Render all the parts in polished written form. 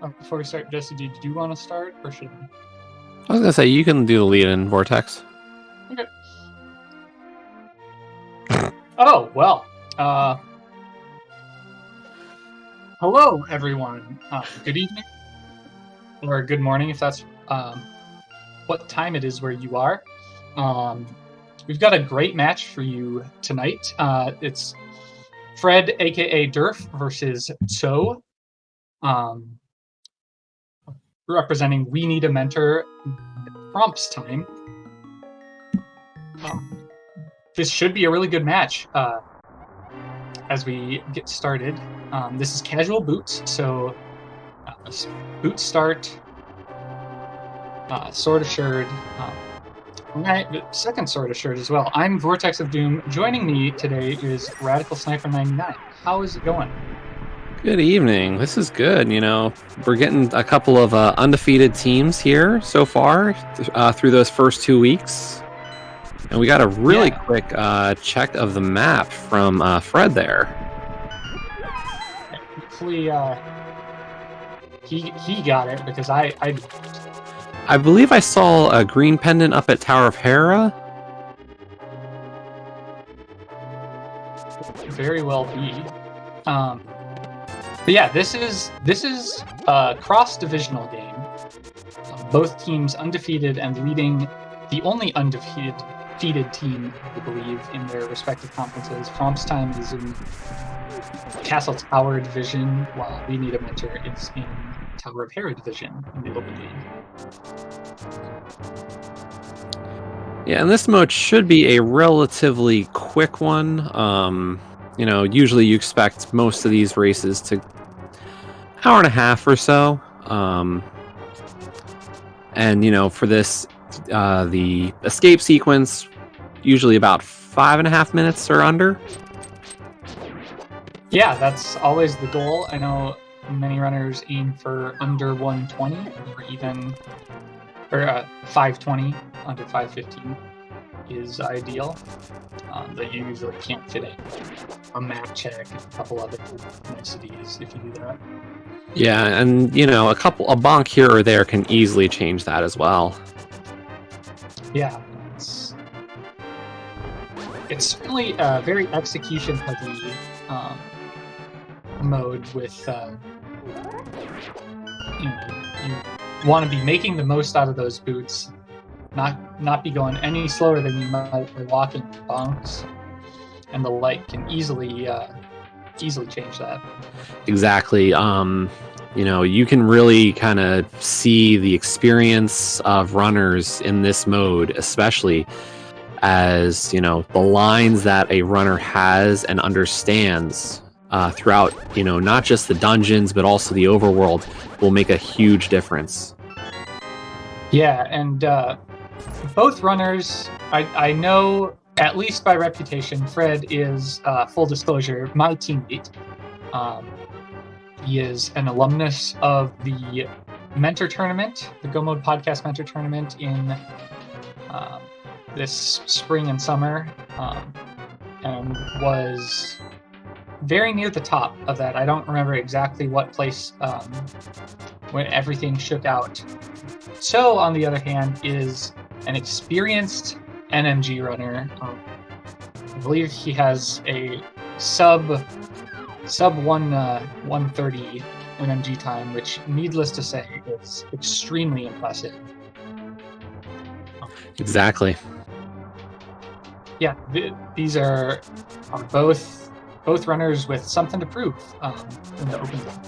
Before we start, Jesse, did you want to start, or should I? I was gonna say you can do the lead in Vortex. Okay. Oh well. Hello, everyone. Good evening, or good morning, if that's what time it is where you are. We've got a great match for you tonight. It's fredAKADerf versus So. Representing We Need a Mentor FROMPS time. This should be a really good match as we get started. This is casual boots, so boots start, sword assured, second sword assured as well. I'm Vortex of Doom. Joining me today is Radical Sniper 99. How is it going? Good evening. This is good. You know, we're getting a couple of undefeated teams here so far through those first 2 weeks. And we got a really quick check of the map from Fred there. Hopefully he got it, because I believe I saw a green pendant up at Tower of Hera. Very well be. But yeah, this is a cross-divisional game. Both teams undefeated and leading the only undefeated team, I believe, in their respective conferences. FROMPS time is in Castle Tower Division, while We Need a Mentor is in Tower of Hera Division in the open game. Yeah, and this mode should be a relatively quick one. You know, usually you expect most of these races to hour and a half or so. And, you know, for this, the escape sequence, usually about 5.5 minutes or under. Yeah, that's always the goal. I know many runners aim for under 120 or 520, under 515 is ideal. But you usually can't fit a map check and a couple other niceties if you do that. Yeah, and you know, a bonk here or there can easily change that as well. Yeah, it's certainly a very execution-heavy mode. With you want to be making the most out of those boots, not be going any slower than you might by walking bonks, and the light can easily change that. Exactly. You know, you can really kind of see the experience of runners in this mode, especially as, you know, the lines that a runner has and understands throughout, you know, not just the dungeons, but also the overworld will make a huge difference. Yeah, and both runners, I know, at least by reputation, Fred is, full disclosure, my teammate. He is an alumnus of the Mentor Tournament, the Go Mode Podcast Mentor Tournament in this spring and summer, and was very near the top of that. I don't remember exactly what place when everything shook out. So, on the other hand, is an experienced NMG runner. I believe he has a sub 130 NMG time, which, needless to say, is extremely impressive. Exactly. Yeah, these are both runners with something to prove in the open game.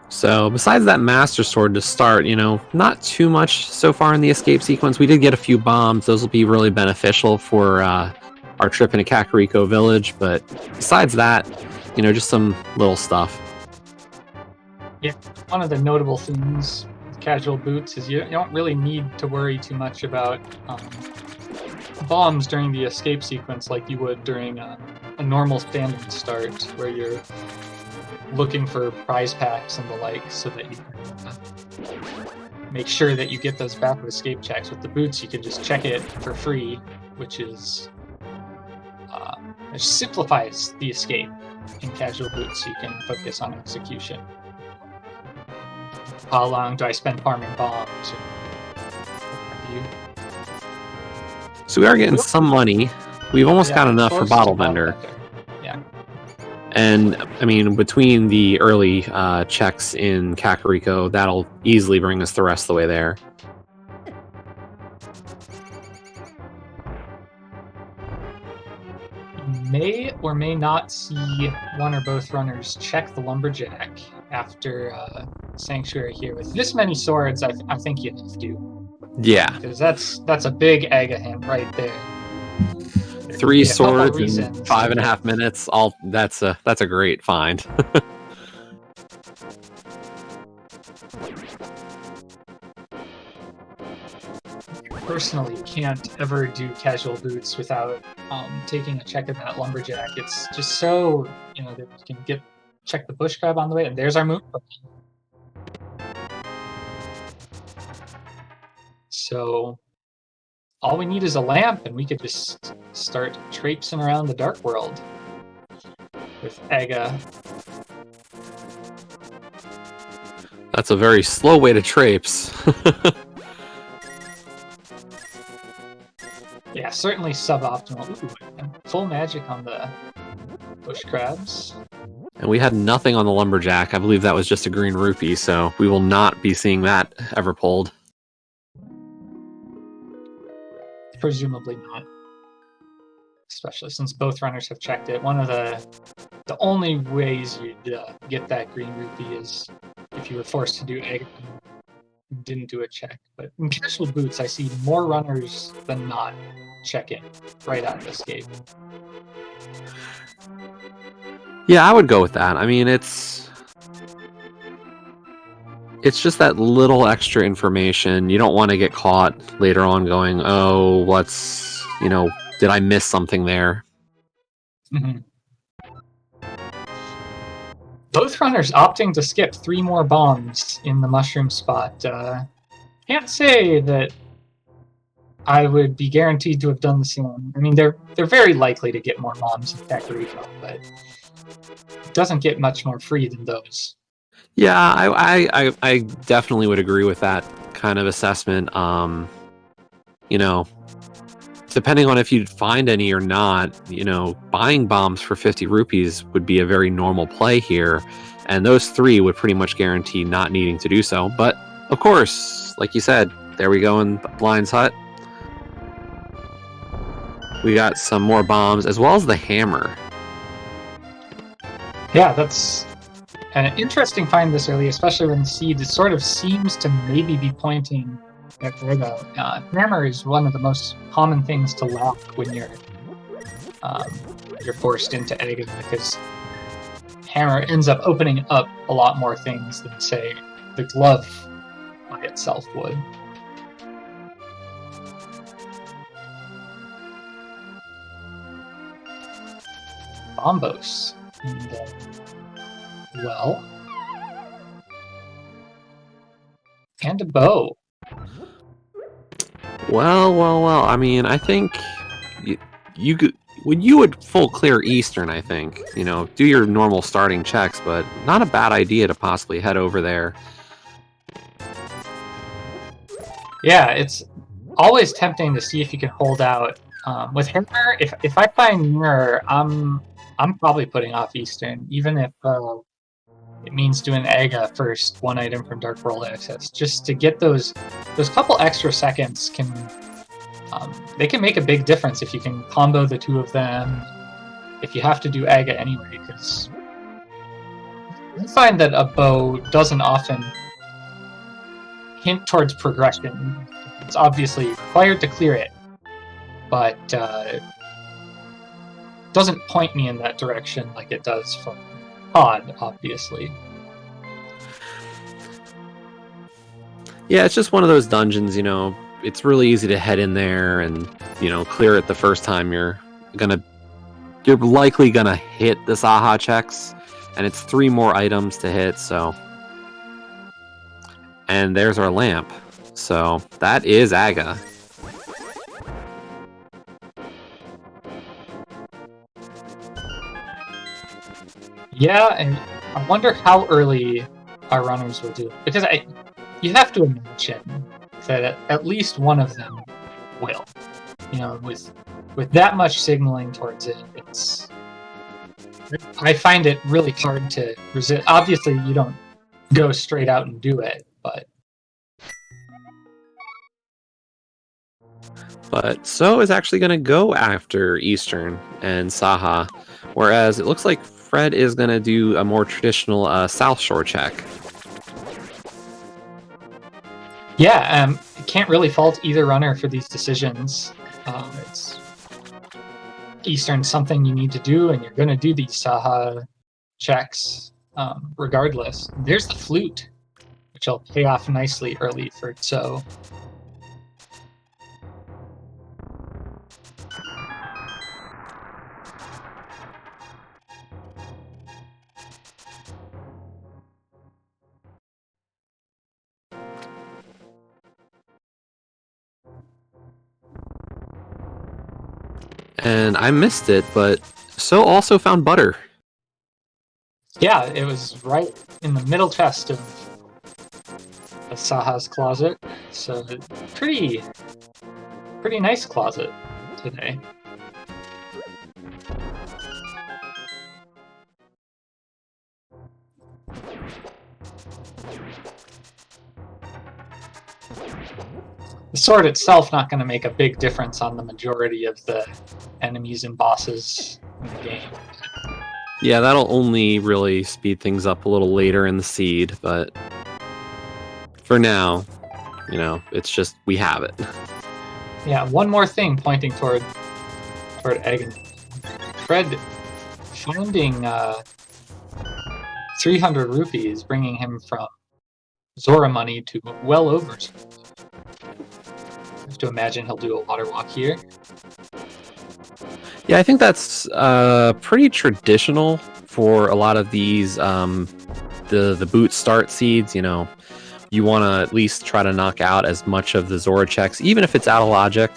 So besides that Master Sword to start, you know, not too much so far in the escape sequence. We did get a few bombs. Those will be really beneficial for our trip into Kakariko Village. But besides that, You know, just some little stuff. Yeah, one of the notable things with casual boots is you don't really need to worry too much about bombs during the escape sequence like you would during a normal standard start, where you're looking for prize packs and the like, so that you can make sure that you get those backward escape checks. With the boots, you can just check it for free, which is it simplifies the escape in casual boots, so you can focus on execution. How long do I spend farming bombs? So we are getting some money. We've almost got enough for Bottle Vendor. Yeah. And, I mean, between the early checks in Kakariko, that'll easily bring us the rest of the way there. You may or may not see one or both runners check the Lumberjack after Sanctuary here. With this many swords, I think you have to. Yeah. Because that's a big Aga hand right there. 3 swords in 5.5 minutes. That's a great find. Personally can't ever do casual boots without taking a check of that Lumberjack. It's just so, you know, that you can check the bush crab on the way, and there's our move. So all we need is a lamp, and we could just start traipsing around the Dark World with Aga. That's a very slow way to traipse. Yeah, certainly suboptimal. Ooh, full magic on the bush crabs. And we had nothing on the Lumberjack. I believe that was just a green rupee, so we will not be seeing that ever pulled. Presumably not. Especially since both runners have checked it. One of the only ways you'd get that green rupee is if you were forced to do egg and didn't do a check. But in casual boots, I see more runners than not check it right out of escape. Yeah, I would go with that. I mean, it's just that little extra information. You don't want to get caught later on going, oh, did I miss something there? Mm-hmm. Both runners opting to skip 3 more bombs in the mushroom spot. Can't say that I would be guaranteed to have done the same. I mean, they're very likely to get more bombs in Kakariko, but it doesn't get much more free than those. Yeah, I definitely would agree with that kind of assessment. You know, depending on if you'd find any or not, you know, buying bombs for 50 rupees would be a very normal play here, and those 3 would pretty much guarantee not needing to do so. But, of course, like you said, there we go in Blind's Hut. We got some more bombs, as well as the hammer. Yeah, that's an interesting find this early, especially when the seed sort of seems to maybe be pointing at Virgo. Hammer is one of the most common things to lock when you're forced into Aga, because hammer ends up opening up a lot more things than, say, the glove by itself would. Bombos. And, well. And a bow. Well. I mean, I think you could. You would full clear Eastern, I think. You know, do your normal starting checks, but not a bad idea to possibly head over there. Yeah, it's always tempting to see if you can hold out. With Hammer, if I find Mirror, I'm probably putting off Eastern, even if it means doing Aga first, 1 item from Dark World access, just to get those couple extra seconds they can make a big difference if you can combo the 2 of them, if you have to do Aga anyway, because I find that a bow doesn't often hint towards progression. It's obviously required to clear it, but doesn't point me in that direction like it does from Pod, obviously. Yeah, it's just one of those dungeons, you know, it's really easy to head in there and, you know, clear it the first time. You're likely gonna hit the Saha checks, and it's 3 more items to hit, so. And there's our lamp. So that is Aga. Yeah, and I wonder how early our runners will do, because you have to imagine that at least one of them will. You know, with that much signaling towards it, I find it really hard to resist. Obviously, you don't go straight out and do it, But So is actually going to go after Eastern and Saha, whereas it looks like Fred is going to do a more traditional South Shore check. yeah, can't really fault either runner for these decisions. It's Eastern's something you need to do, and you're going to do these Saha checks regardless. There's the flute, which will pay off nicely early for So. And I missed it, but So also found butter. Yeah, it was right in the middle chest of Saha's closet. So pretty nice closet today. The sword itself not going to make a big difference on the majority of the enemies and bosses in the game. Yeah, that'll only really speed things up a little later in the seed, but for now, you know, it's just we have it. Yeah, one more thing pointing toward Egg. Fred finding 300 rupees, bringing him from Zora money to well over. I have to imagine he'll do a water walk here. Yeah, I think that's pretty traditional for a lot of these the boot start seeds. You know, you want to at least try to knock out as much of the Zora checks, even if it's out of logic.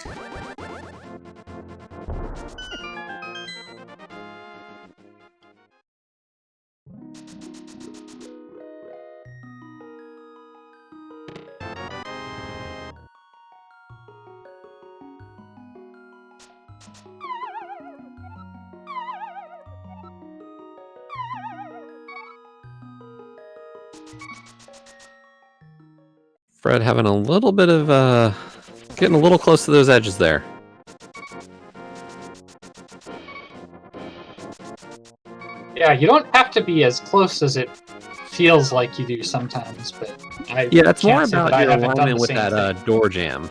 Fred having a little bit of getting a little close to those edges there. Yeah, you don't have to be as close as it feels like you do sometimes, but yeah, it's more about your alignment with that door jam.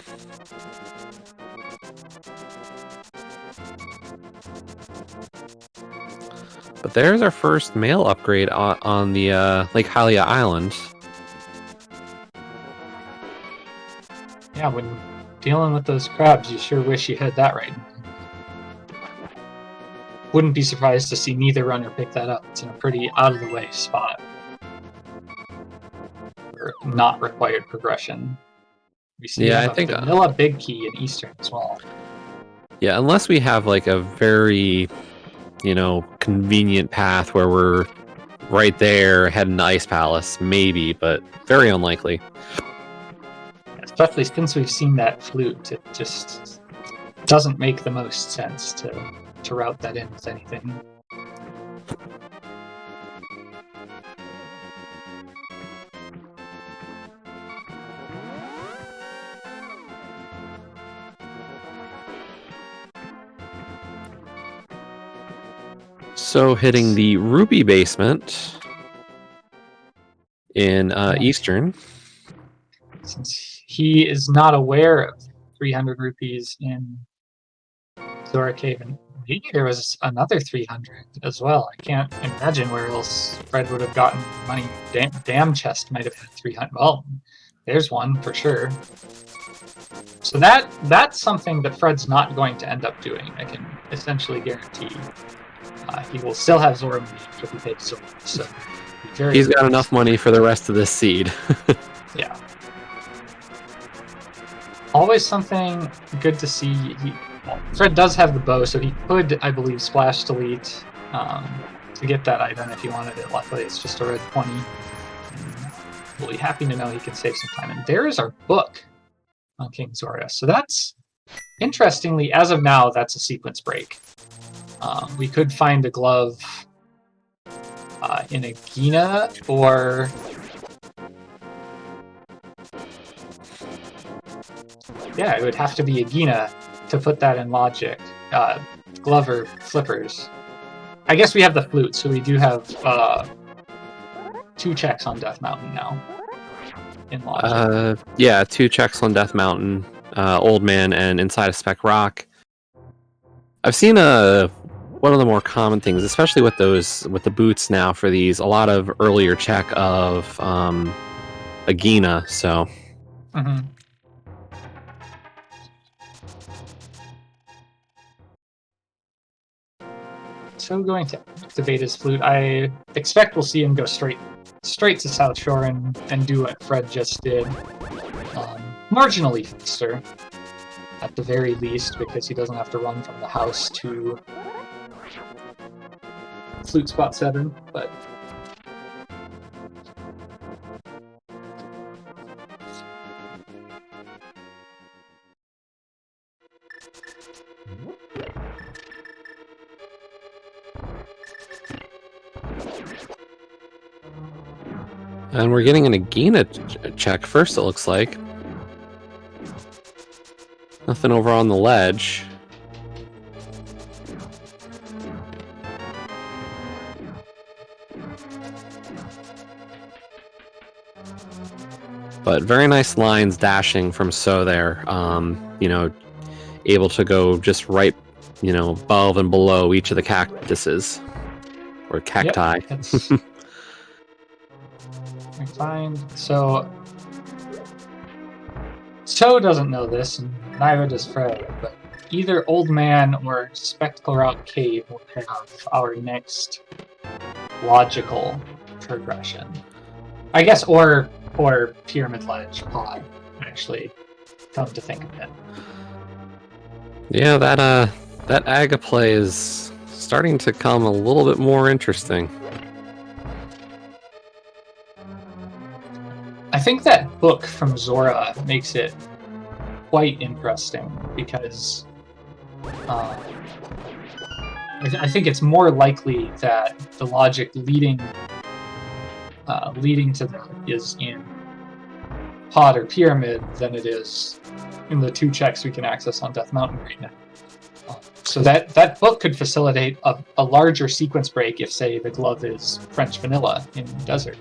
But there's our first mail upgrade on the Lake Hylia Island. Yeah, when dealing with those crabs, you sure wish you had that right. Wouldn't be surprised to see neither runner pick that up. It's in a pretty out-of-the-way spot. Or not required progression. We see I think vanilla big key in Eastern as well. Yeah, unless we have like a very, you know, convenient path where we're right there heading to Ice Palace, maybe, but very unlikely. Especially since we've seen that flute, it just doesn't make the most sense to route that in with anything. So hitting the Ruby basement in Eastern. Since he is not aware of 300 rupees in Zora Cave and maybe there was another 300 as well. I can't imagine where else Fred would have gotten money. Dam chest might have had 300. Well, there's one for sure. So that's something that Fred's not going to end up doing. I can essentially guarantee. He will still have Zora money if he takes Zora. So he's got enough money for the rest of this seed. Yeah. Always something good to see. Fred does have the bow, so he could, I believe, splash delete to get that item if he wanted it. Luckily, it's just a red 20. We'll be happy to know he can save some time. And there is our book on King Zora. So that's, interestingly, as of now, that's a sequence break. We could find a glove in a Gina, or yeah, it would have to be a Gina to put that in logic. Glove or flippers. I guess we have the flute, so we do have 2 checks on Death Mountain now. In logic. Yeah, 2 checks on Death Mountain, Old Man, and Inside a Spec Rock. I've seen one of the more common things, especially with the boots now for these, a lot of earlier check of a Gina, so. Mm-hmm. So going to activate his flute, I expect we'll see him go straight to South Shore and do what Fred just did. Marginally faster, at the very least, because he doesn't have to run from the house to flute spot 7, but and we're getting an Agina check first, it looks like. Nothing over on the ledge. But very nice lines dashing from So there. Able to go just right, above and below each of the cactuses. Or cacti. Yep, we find So doesn't know this, and neither does Fred, but either Old Man or Spectacle Rock Cave will have our next logical progression. I guess, or Pyramid Ledge pod, actually, come to think of it. Yeah, that Aga play is starting to come a little bit more interesting. I think that book from Zora makes it quite interesting, because I think it's more likely that the logic leading to that is in pod or pyramid than it is in the 2 checks we can access on Death Mountain right now. So that book could facilitate a larger sequence break if, say, the glove is French vanilla in desert.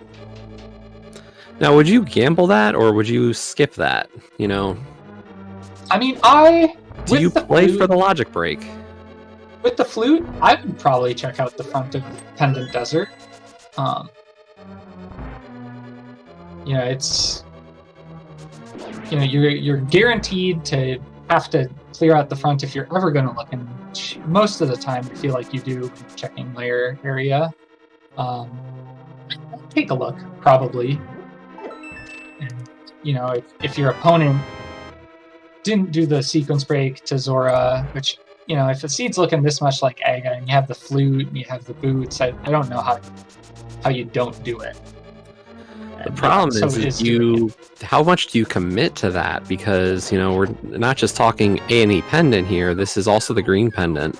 Now, would you gamble that, or would you skip that? I mean, do you play for the logic break? With the flute, I would probably check out the front of Pendant Desert. It's you're guaranteed to have to clear out the front if you're ever going to look, and most of the time I feel like you do checking layer area. Take a look, probably. And, if your opponent didn't do the sequence break to Zora, which, if the seed's looking this much like Aga, and you have the flute and you have the boots, I don't know how you don't do it. The problem is how much do you commit to that? Because, we're not just talking A&E pendant here, this is also the green pendant.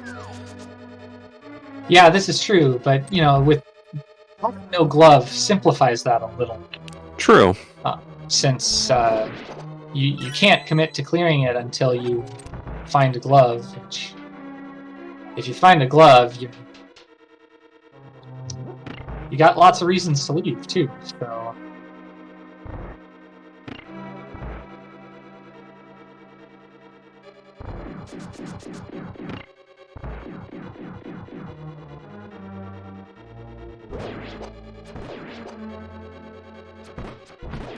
Yeah, this is true, but, with no glove simplifies that a little. True. Since you can't commit to clearing it until you find a glove, which, if you find a glove, you got lots of reasons to leave, too, so...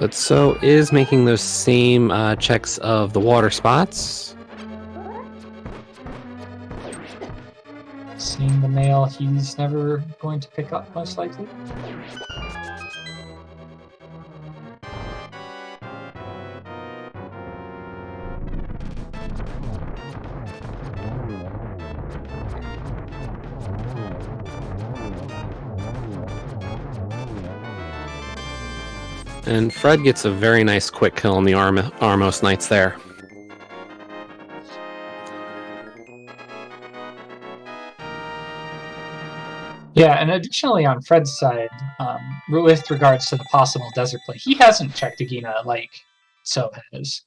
But so is making those same checks of the water spots. Seeing the male he's never going to pick up, most likely. And Fred gets a very nice quick kill on the Armos Knights there. Yeah, and additionally on Fred's side, with regards to the possible desert play, he hasn't checked Agina like So has.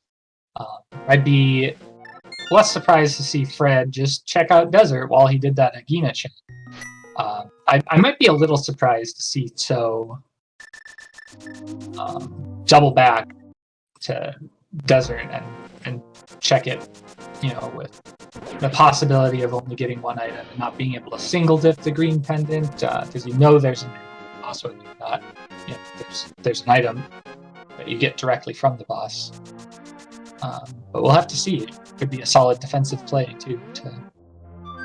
I'd be less surprised to see Fred just check out desert while he did that Agina check. I might be a little surprised to see So double back to desert and check it, with the possibility of only getting one item and not being able to single dip the green pendant, because there's an boss when you're not. There's an item that you get directly from the boss. But we'll have to see. It could be a solid defensive play too.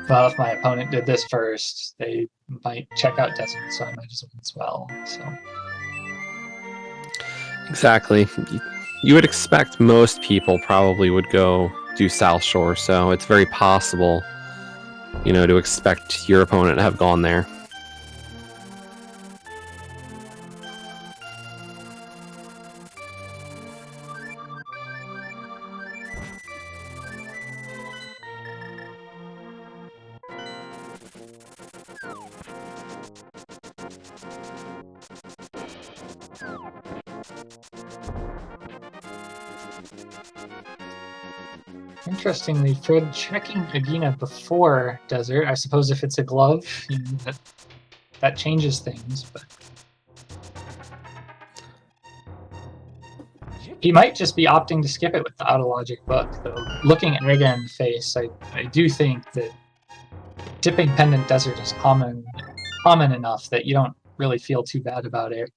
Well, if my opponent did this first, they might check out desert, so I might as well. So exactly. You would expect most people probably would go do South Shore, so it's very possible, to expect your opponent to have gone there. Interestingly, Fred checking Agina before desert. I suppose if it's a glove, that changes things, but he might just be opting to skip it with the out-of-logic book, though. Looking at Ega in the face, I do think that dipping pendant desert is common enough that you don't really feel too bad about it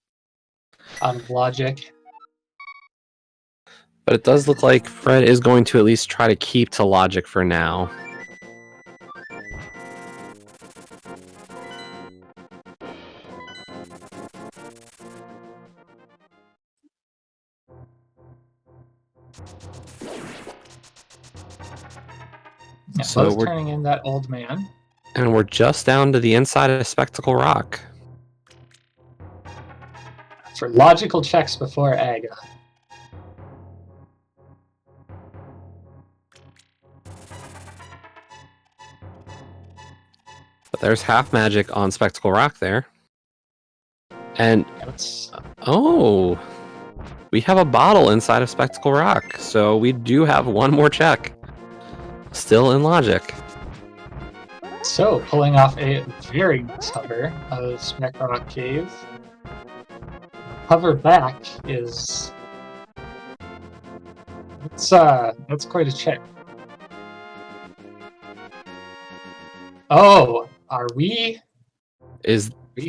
out of logic. But it does look like Fred is going to at least try to keep to logic for now. Yeah, so we're turning in that old man. And we're just down to the inside of Spectacle Rock. For logical checks before Aga. But there's half magic on Spectacle Rock there. And oh, we have a bottle inside of Spectacle Rock, so we do have one more check. Still in logic. So, pulling off a very nice hover of Spec Rock Cave. Hover back is... That's quite a check. Oh, are we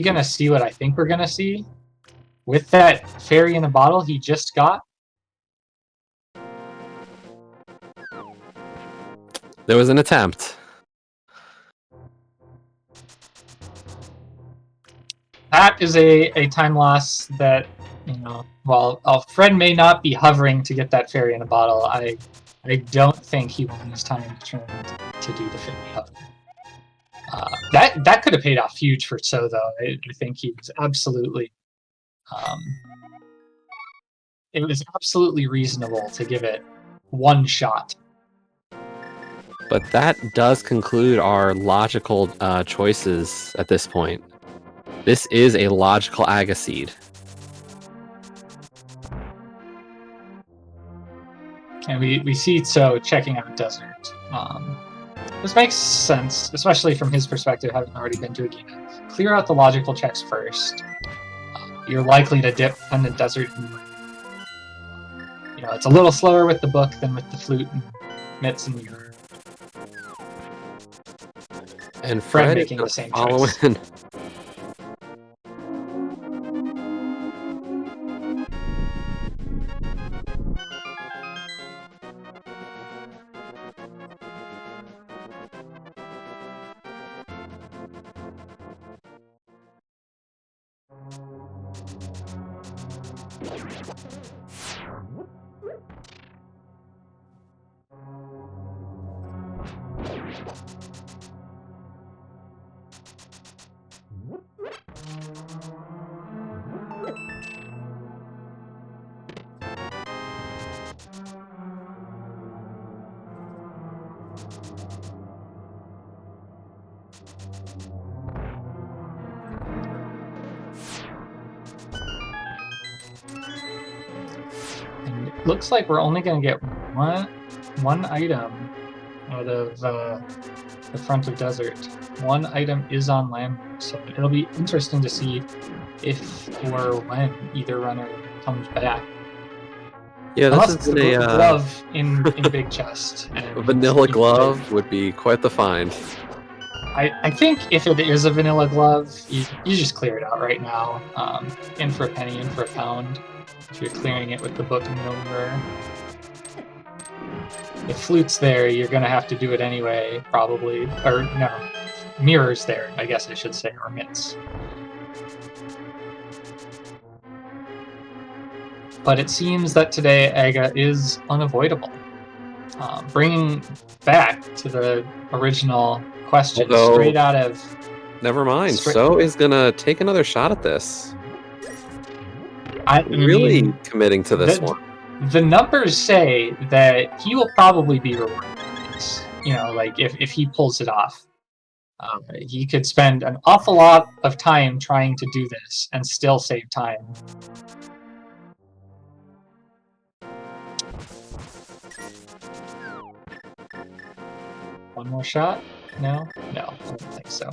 gonna see what I think we're gonna see? With that fairy in a bottle he just got? There was an attempt. That is a time loss that, while Fred may not be hovering to get that fairy in a bottle, I don't think he will use time to turn to do the fairy hover. That could have paid off huge for So, though. I think he was absolutely... it was absolutely reasonable to give it one shot. But that does conclude our logical choices at this point. This is a logical Agaseed. And we see So checking out desert. This makes sense, especially from his perspective, having already been to Agina. Clear out the logical checks first. You're likely to dip pendant desert. It's a little slower with the book than with the flute and mitts and mirror. And Fred making the same choice. And it looks like we're only going to get one item out of the front of desert. One item is on land, so it'll be interesting to see if or when either runner comes back. Yeah, Unless this it's is the a glove in big chest. a vanilla glove would be quite the find. I think if it is a vanilla glove, you just clear it out right now. In for a penny, in for a pound. If you're clearing it with the book and no mirror. If Flute's there, you're going to have to do it anyway, probably. Or, no, Mirror's there, I guess I should say, or Mitts. But it seems that today Aga is unavoidable. Bringing back to the original question, Although, straight out of... Never mind, So is going to take another shot at this. I really mean, committing to this one. The numbers say that he will probably be rewarded for this. You know, like if he pulls it off. He could spend an awful lot of time trying to do this and still save time. One more shot? No? No, I don't think so.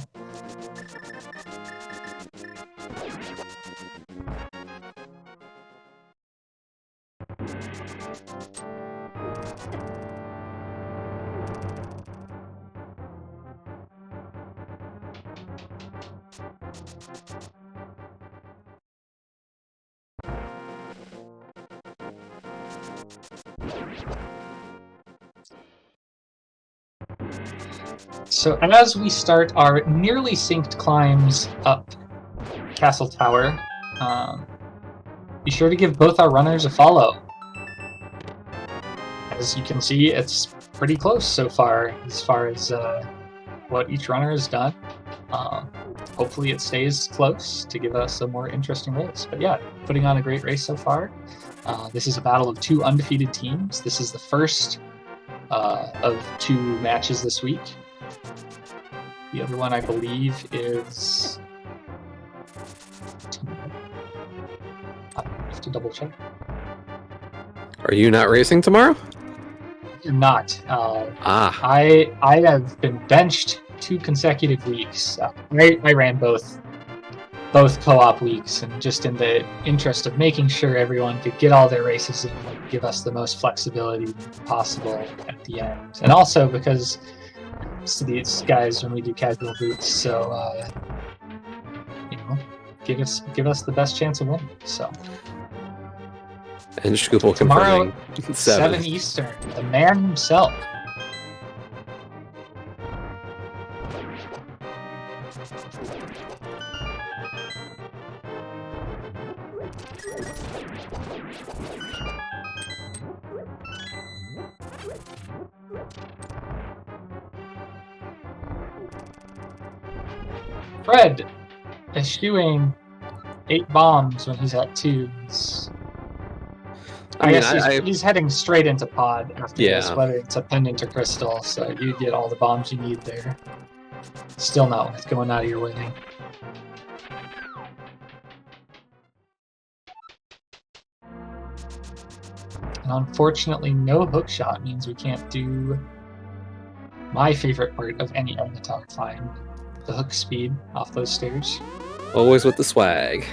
So as we start our nearly synced climbs up Castle Tower, be sure to give both our runners a follow. As you can see, it's pretty close so far as what each runner has done. Hopefully it stays close to give us a more interesting race. But yeah, putting on a great race so far. This is a battle of two undefeated teams. This is the first of two matches this week. The other one, I believe, is... I have to double check. Are you not racing tomorrow? I'm not. I have been benched 2 consecutive weeks. I ran both co-op weeks, and just in the interest of making sure everyone could get all their races in, and give us the most flexibility possible at the end. And also because to these guys when we do casual boots, so you know, give us the best chance of winning. So and Scoopel tomorrow, confirming 7 Eastern, the man himself. Fred eschewing 8 bombs when he's at 2s. I guess he's heading straight into pod after this, whether it's a pendant or crystal, so you get all the bombs you need there. Still not worth going out of your way. And unfortunately, no hookshot means we can't do my favorite part of any avatar climb, the hook speed off those stairs. Always with the swag.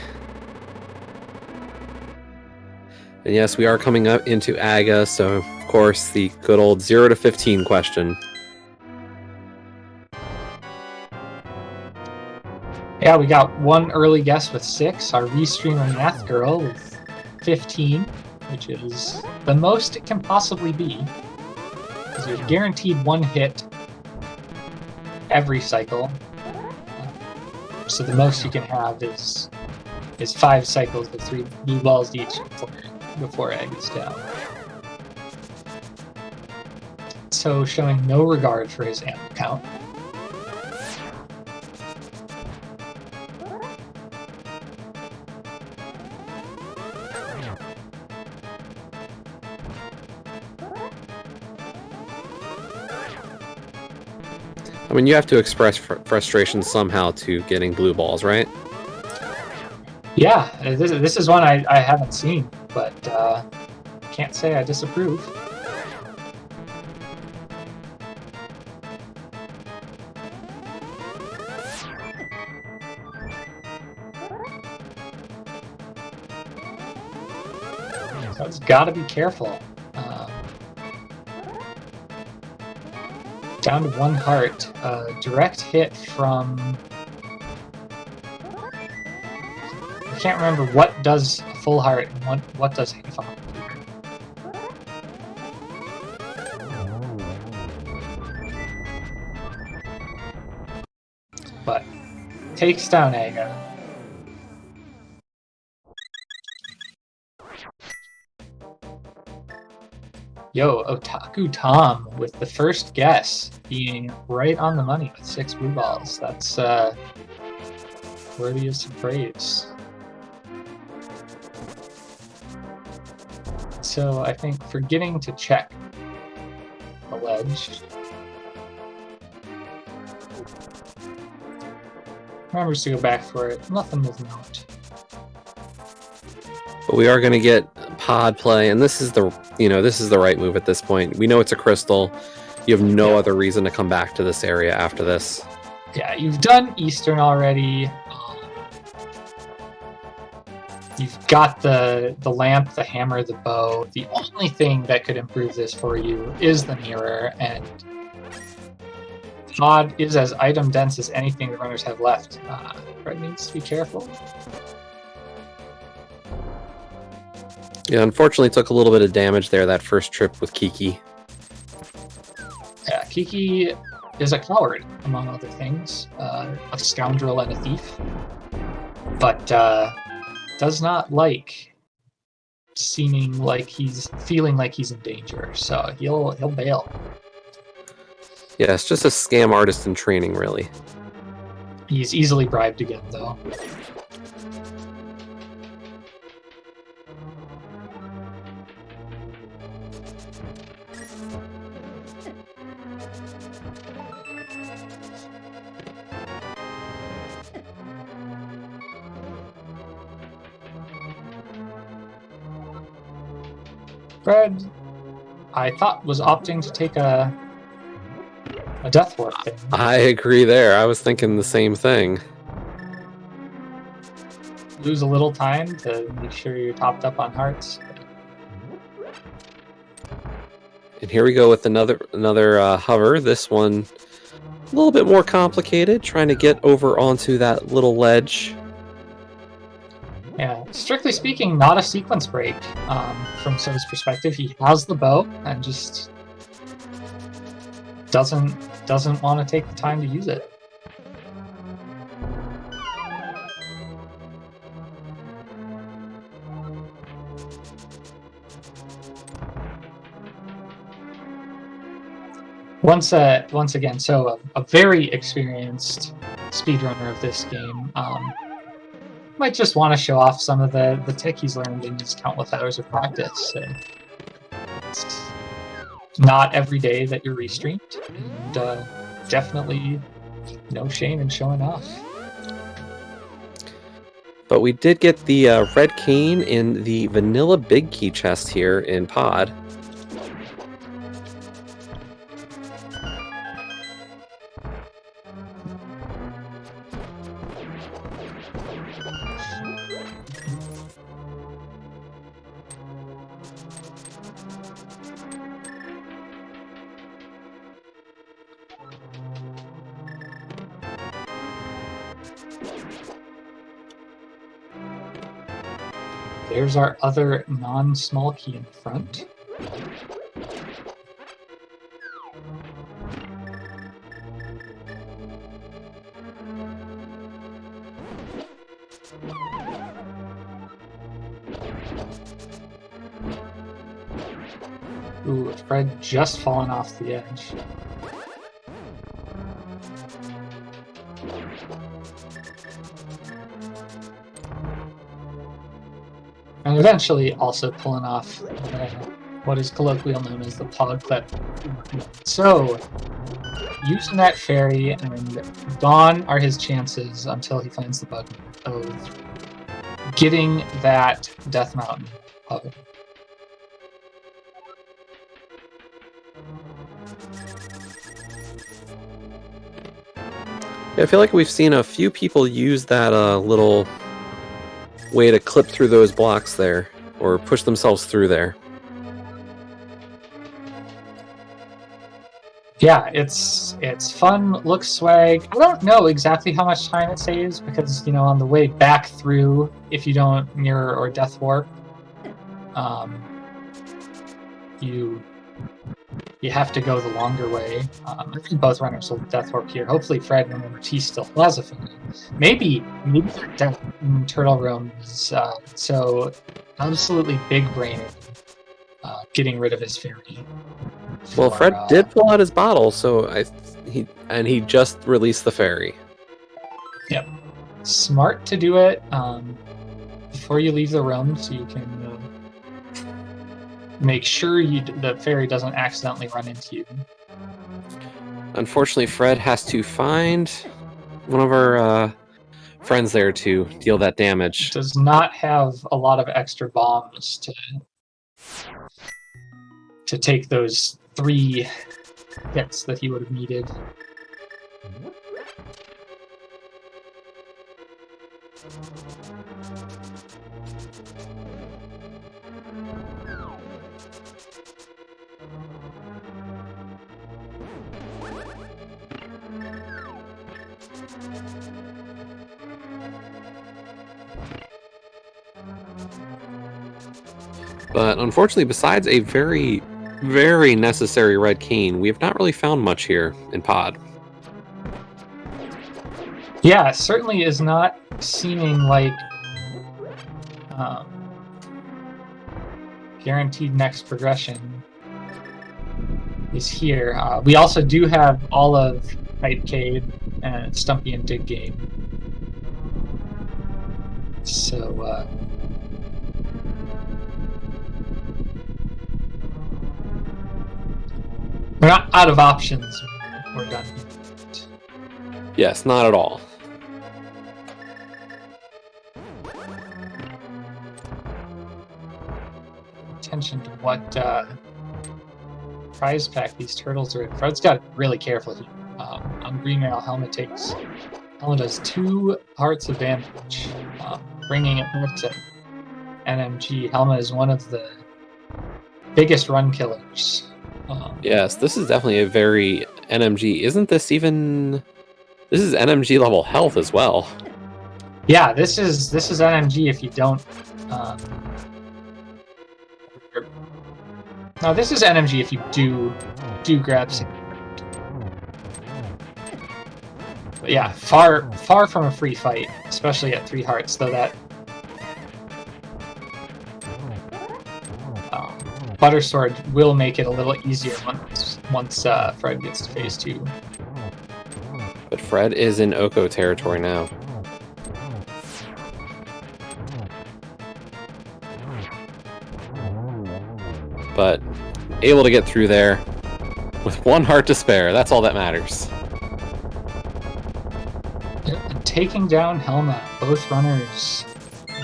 And yes, we are coming up into Aga, so of course the good old 0 to 15 question. Yeah, we got one early guess with 6, our restreamer Math Girl with 15, which is the most it can possibly be. Because there's guaranteed 1 hit every cycle. So the most you can have is is 5 cycles of 3 blue balls each before egg is down. So showing no regard for his ammo count. I mean, you have to express frustration somehow to getting blue balls, right? Yeah, this is one I haven't seen, but can't say I disapprove. So it's got to be careful. Down to 1 heart. Direct hit from... I can't remember what does a full heart and what does half a heart. But takes down Aga. Yo, Otaku Tom with the first guess being right on the money with 6 blue balls. That's worthy of some praise. So I think forgetting to check the ledge. Remembers to go back for it. Nothing of note. But we are going to get pod play, and this is the right move at this point. We know it's a crystal. You have no other reason to come back to this area after this. Yeah, you've done Eastern already. You've got the lamp, the hammer, the bow. The only thing that could improve this for you is the mirror, and pod is as item dense as anything the runners have left. Fred needs to be careful. Yeah, unfortunately took a little bit of damage there that first trip with Kiki. Yeah, Kiki is a coward, among other things. A scoundrel and a thief. But does not like feeling like he's in danger, so he'll bail. Yeah, it's just a scam artist in training, really. He's easily bribed again, though. Fred, I thought, was opting to take a death warp thing. I agree there. I was thinking the same thing. Lose a little time to make sure you're topped up on hearts. And here we go with another hover. This one a little bit more complicated, trying to get over onto that little ledge. Yeah, strictly speaking, not a sequence break from So's perspective. He has the bow and just doesn't want to take the time to use it. Once again, so a very experienced speedrunner of this game might just want to show off some of the tech he's learned in his countless hours of practice. It's not every day that you're restreamed, and definitely no shame in showing off. But we did get the red cane in the vanilla big key chest here in pod. There's our other non-small key in front. Ooh, Fred just fallen off the edge. And eventually also pulling off what is colloquially known as the pog clip. So, using that fairy and gone are his chances until he finds the bug of getting that Death Mountain pug. Yeah, I feel like we've seen a few people use that little way to clip through those blocks there, or push themselves through there. Yeah, it's fun, looks swag. I don't know exactly how much time it saves because, you know, on the way back through, if you don't mirror or death warp, you have to go the longer way. I think both runners will death warp here. Hopefully Fred remembers he still has a fairy. Maybe that death in Turtle Room is so absolutely big brain getting rid of his fairy. Well, Fred did pull out his bottle, so he just released the fairy. Yep, smart to do it before you leave the room, so you can make sure the fairy doesn't accidentally run into you. Unfortunately, Fred has to find one of our friends there to deal that damage. Does not have a lot of extra bombs to take those 3 hits that he would have needed. But unfortunately, besides a very, very necessary red cane, we have not really found much here in Pod. Yeah, it certainly is not seeming like guaranteed next progression is here. We also do have all of Pipecade and Stumpy and Dig Game. So, we're not out of options when we're done. Yes, not at all. Attention to what prize pack these turtles are in. Fred's got to be really careful here. On Green Arrow, Helmet does 2 hearts of damage, bringing it back to NMG. Helmet is one of the biggest run killers. Yes, this is definitely a very NMG. Isn't this even... This is NMG level health as well. Yeah, this is NMG if you don't... No, this is NMG if you do grab some. But yeah, far from a free fight, especially at 3 hearts, though that Butter Sword will make it a little easier once Fred gets to phase 2. But Fred is in Oko territory now. But able to get through there with 1 heart to spare. That's all that matters. Taking down Helma, both runners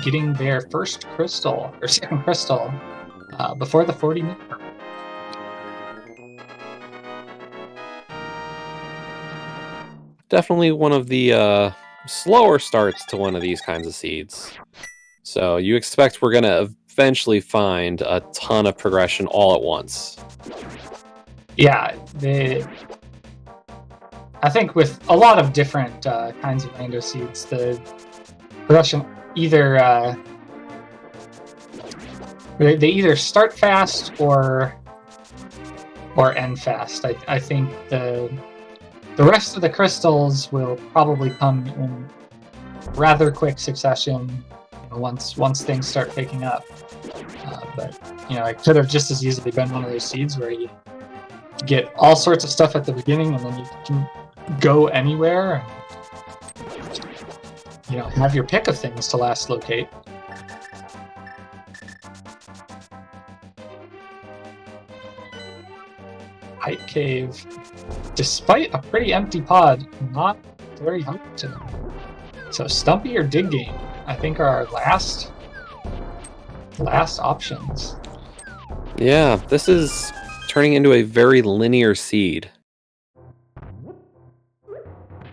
getting their first crystal, or second crystal, before the 40-minute mark. Definitely one of the slower starts to one of these kinds of seeds. So you expect we're going to eventually find a ton of progression all at once. Yeah, I think with a lot of different kinds of rando seeds, the progression either they either start fast or end fast. I think the rest of the crystals will probably come in rather quick succession once things start picking up. But, you know, it could have just as easily been one of those seeds where you get all sorts of stuff at the beginning and then you can go anywhere and, you know, have your pick of things to last locate. Height Cave, despite a pretty empty pod, not very hard to them. So Stumpy or Dig Game, I think, are our last options. Yeah, this is turning into a very linear seed.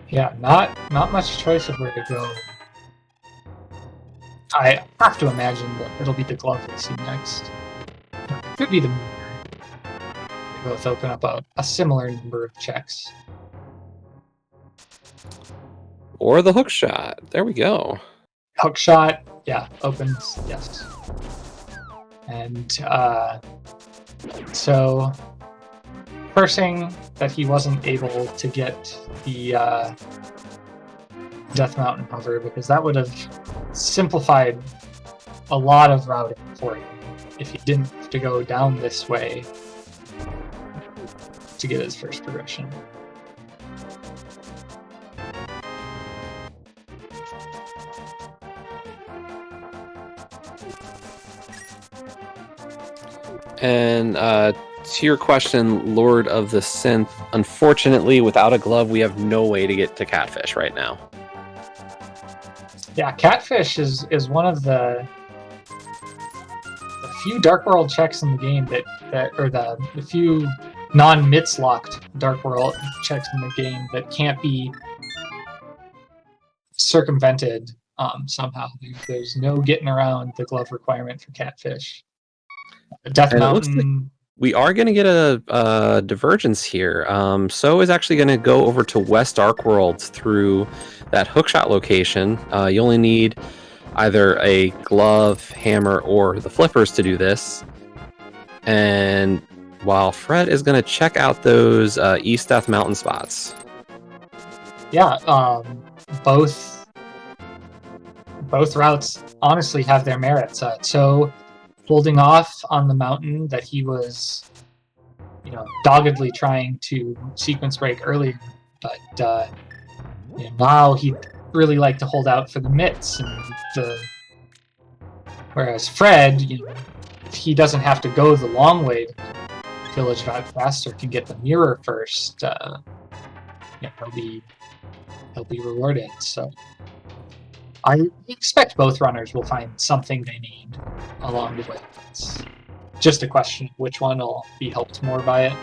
Yeah, not much choice of where to go. I have to imagine that it'll be the glove we see next. It could be the mirror. They both open up a similar number of checks. Or the hook shot. There we go. Hook shot, yeah, opens, yes. And so cursing that he wasn't able to get the Death Mountain hover, because that would have simplified a lot of routing for him if he didn't have to go down this way to get his first progression. And to your question, Lord of the Synth, unfortunately, without a glove, we have no way to get to Catfish right now. Yeah, Catfish is one of the few Dark World checks in the game that or the few non-MITS locked Dark World checks in the game that can't be circumvented somehow. There's no getting around the glove requirement for Catfish. Death And it looks like Mountain. we are going to get a divergence here. So is actually going to go over to West Dark World through that hookshot location. You only need either a glove, hammer, or the flippers to do this. And while Fred is going to check out those East Death Mountain spots. Yeah, both routes honestly have their merits. So holding off on the mountain that he was, you know, doggedly trying to sequence break earlier, but you know, now he'd really like to hold out for the mitts and whereas Fred, you know, if he doesn't have to go the long way to Village Route faster, can get the mirror first, yeah, he'll be rewarded. So I expect both runners will find something they need along the way. It's just a question of which one will be helped more by it.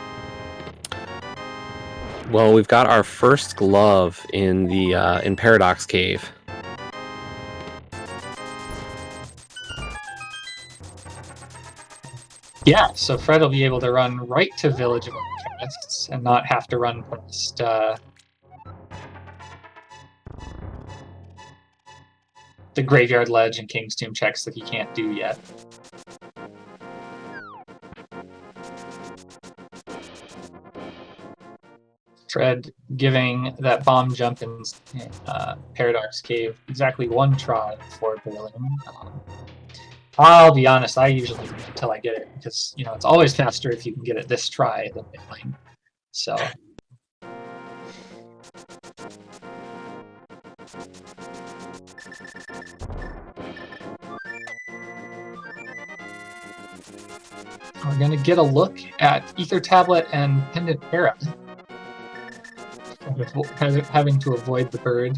Well, we've got our first glove in the in Paradox Cave. Yeah, so Fred will be able to run right to Village of Outcasts and not have to run past the Graveyard Ledge and King's Tomb checks that he can't do yet. Fred giving that bomb jump in Paradox Cave exactly one try before bailing. I'll be honest, I usually wait until I get it, because, you know, it's always faster if you can get it this try than bailing. So we're going to get a look at Ether Tablet and Pendant Para. Kind of having to avoid the bird.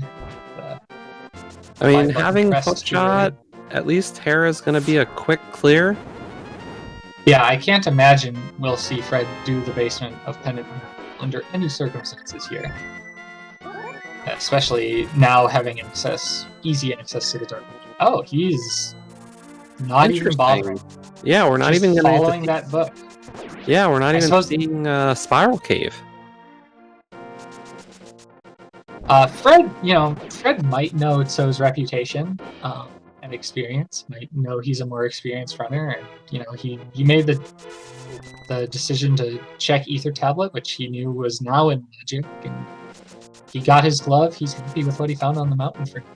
I mean, having hookshot, at least Hera's going to be a quick clear. Yeah, I can't imagine we'll see Fred do the basement of Pendant under any circumstances here. Especially now having easy access to the dark. Oh, he's not even bothering. Yeah, we're not even following that book. Yeah, we're not even seeing Spiral Cave. Fred, you know, Fred might know Tso's reputation and experience. Might know he's a more experienced runner, and you know he made the decision to check Ether Tablet, which he knew was now in Magic, and he got his glove. He's happy with what he found on the mountain for him.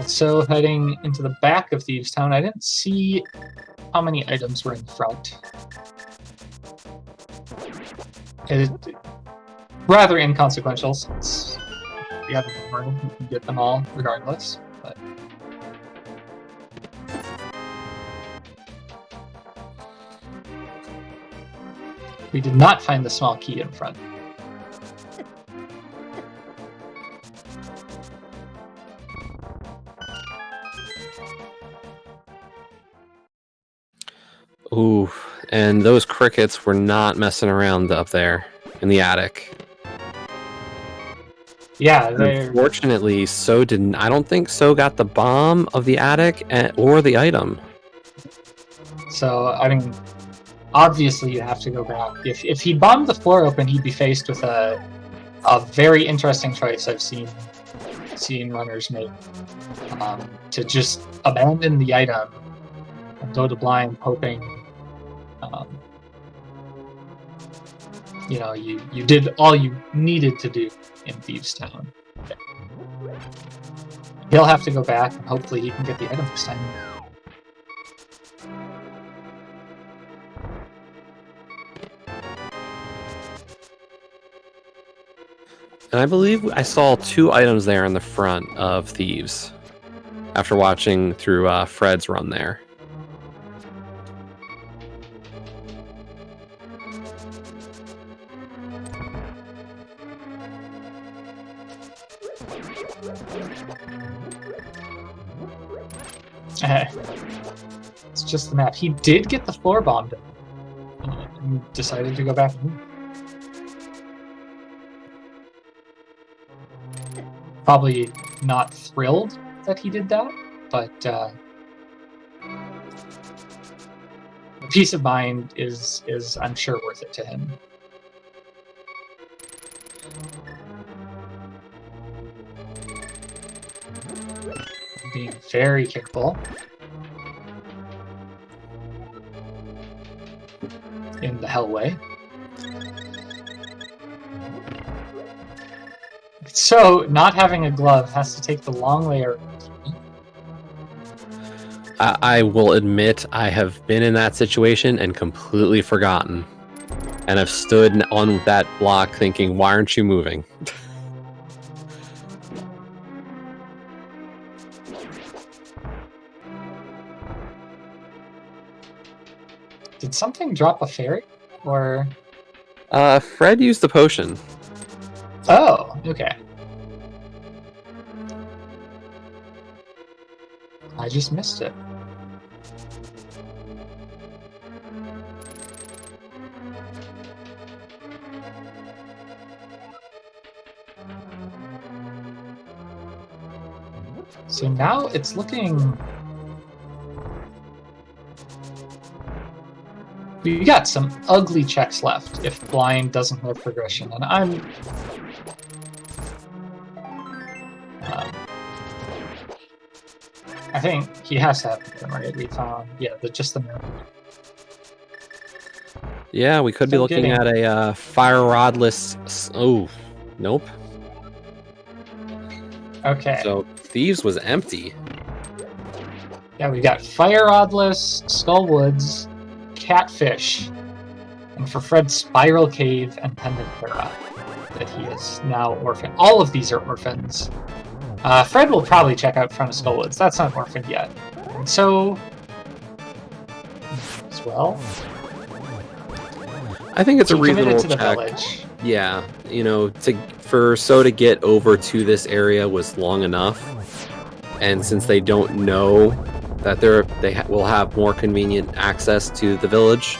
So heading into the back of Thieves Town, I didn't see how many items were in front. Rather inconsequential, since we have a room, you can get them all regardless. But we did not find the small key in front. Ooh, and those crickets were not messing around up there in the attic. Yeah, unfortunately, So didn't. I don't think So got the bomb of the attic or the item. So I mean, obviously you have to go back. If he bombed the floor open, he'd be faced with a very interesting choice I've seen runners make, to just abandon the item and go to blind, hoping you know, you did all you needed to do in Thieves Town. He'll have to go back, and hopefully he can get the item this time. And I believe I saw 2 items there in the front of Thieves after watching through Fred's run there. It's just the map. He did get the floor bombed and decided to go back. Probably not thrilled that he did that, but the peace of mind is I'm sure worth it to him. Being very careful in the hellway. So, not having a glove has to take the long way around. I will admit I have been in that situation and completely forgotten. And I've stood on that block thinking, why aren't you moving? Did something drop a fairy? Or... Fred used the potion. Oh, okay. I just missed it. So now it's looking... We got some ugly checks left if blind doesn't have progression, and I'm... I think he has to have them, right? We found, yeah, just the mirror. Yeah, we could be looking at a fire rodless... Oh, nope. Okay. So Thieves was empty. Yeah, we got Fire Rodless, Skullwoods, Catfish, and for Fred, Spiral Cave and Pendant Terra that he is now orphan. All of these are orphans. Fred will probably check out front of Skullwoods. That's not orphaned yet. And so, as well, I think it's a reasonable to the check. Village. Yeah, you know, for So to get over to this area was long enough, and since they don't know that they will have more convenient access to the village,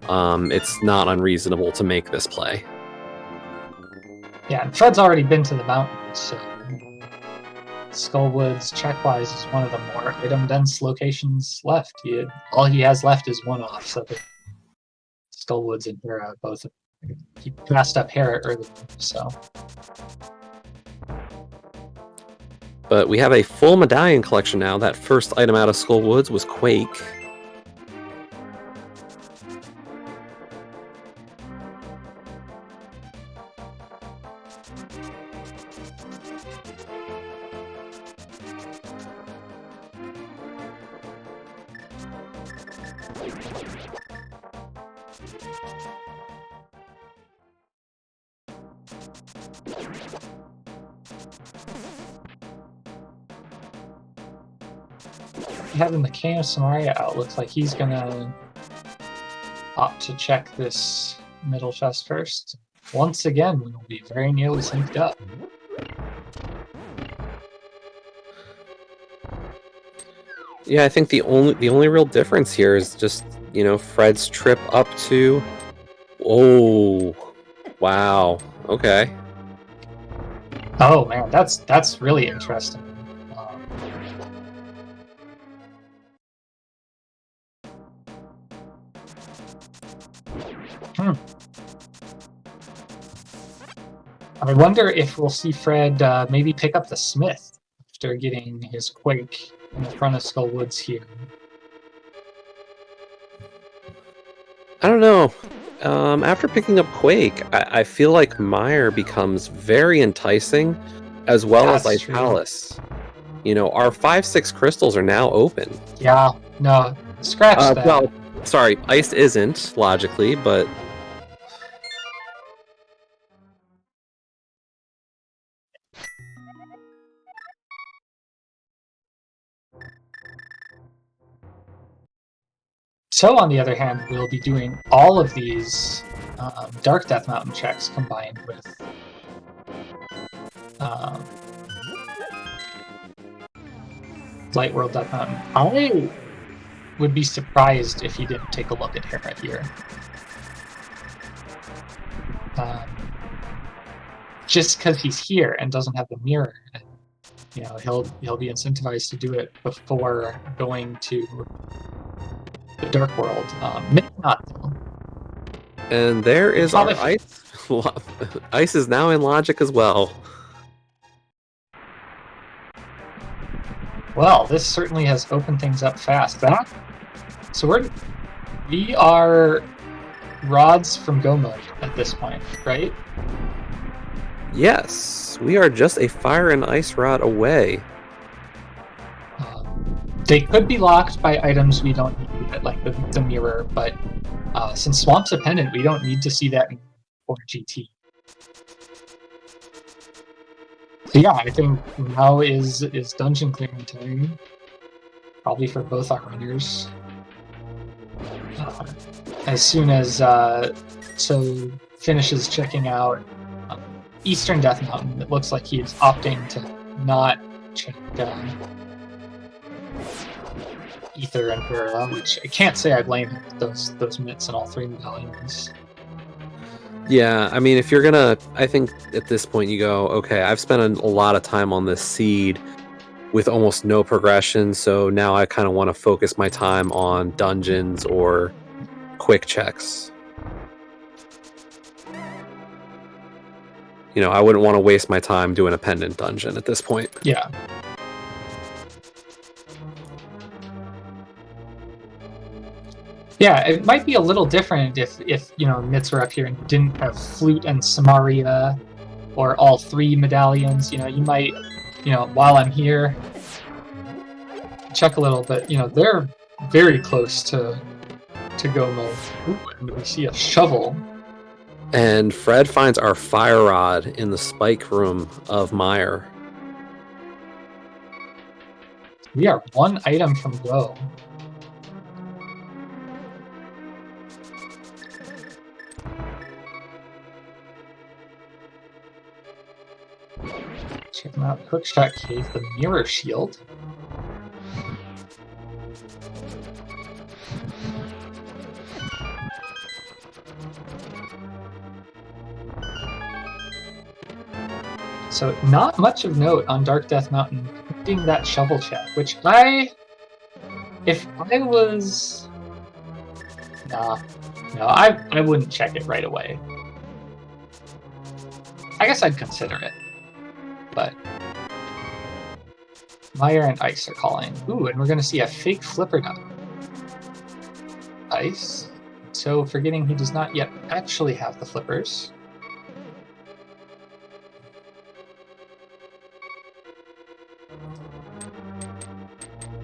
it's not unreasonable to make this play. Yeah, and Fred's already been to the mountains, so Skullwoods, check-wise, is one of the more item-dense locations left. All he has left is one-off, so Skullwoods and Hera both. He passed up Hera early, so. But we have a full medallion collection now. That first item out of Skull Woods was Quake. Having the King of Samaria out, looks like he's gonna opt to check this middle chest first. Once again, we will be very nearly synced up. Yeah, I think the only real difference here is just, you know, Fred's trip up to... Oh, wow. Okay. Oh man, that's really interesting. I wonder if we'll see Fred maybe pick up the Smith after getting his Quake in the front of Skull Woods here. I don't know. After picking up Quake, I feel like Meyer becomes very enticing, as well as Ice Palace. You know, our 5-6 crystals are now open. Yeah, no, scratch that. Well, sorry, Ice isn't, logically, but... So, on the other hand, we'll be doing all of these Dark Death Mountain checks combined with Light World Death Mountain. I would be surprised if he didn't take a look at Hera here. Just because he's here and doesn't have the mirror, and, you know, he'll be incentivized to do it before going to the Dark World. Maybe not though. And there is our Ice. Ice is now in Logic as well. Well, this certainly has opened things up fast. So we are rods from Go mode at this point, right? Yes, we are just a Fire and Ice Rod away. They could be locked by items we don't need, like the mirror, but since Swamp's a pendant, we don't need to see that for GT. So yeah, I think now is dungeon clearing time, probably for both our runners. As soon as So finishes checking out Eastern Death Mountain, it looks like he is opting to not check Ether and Vera, which I can't say I blame him with those mitts and all 3 medallions. Yeah, I mean, if you're gonna, I think at this point you go, okay, I've spent a lot of time on this seed with almost no progression, so now I kind of want to focus my time on dungeons or quick checks. You know, I wouldn't want to waste my time doing a pendant dungeon at this point. Yeah. Yeah, it might be a little different if you know, mitts were up here and didn't have Flute and Samaria or all 3 medallions. You know, you might, you know, while I'm here, check a little, but you know, they're very close to go mode. Ooh, and we see a shovel. And Fred finds our fire rod in the spike room of Meyer. We are 1 item from go. Check them out. Hookshot Cave, the Mirror Shield. So not much of note on Dark Death Mountain, including that shovel check, which if I was... No, I wouldn't check it right away. I guess I'd consider it, but Mire and Ice are calling. Ooh, and we're going to see a fake flipper now. Ice. So forgetting he does not yet actually have the flippers.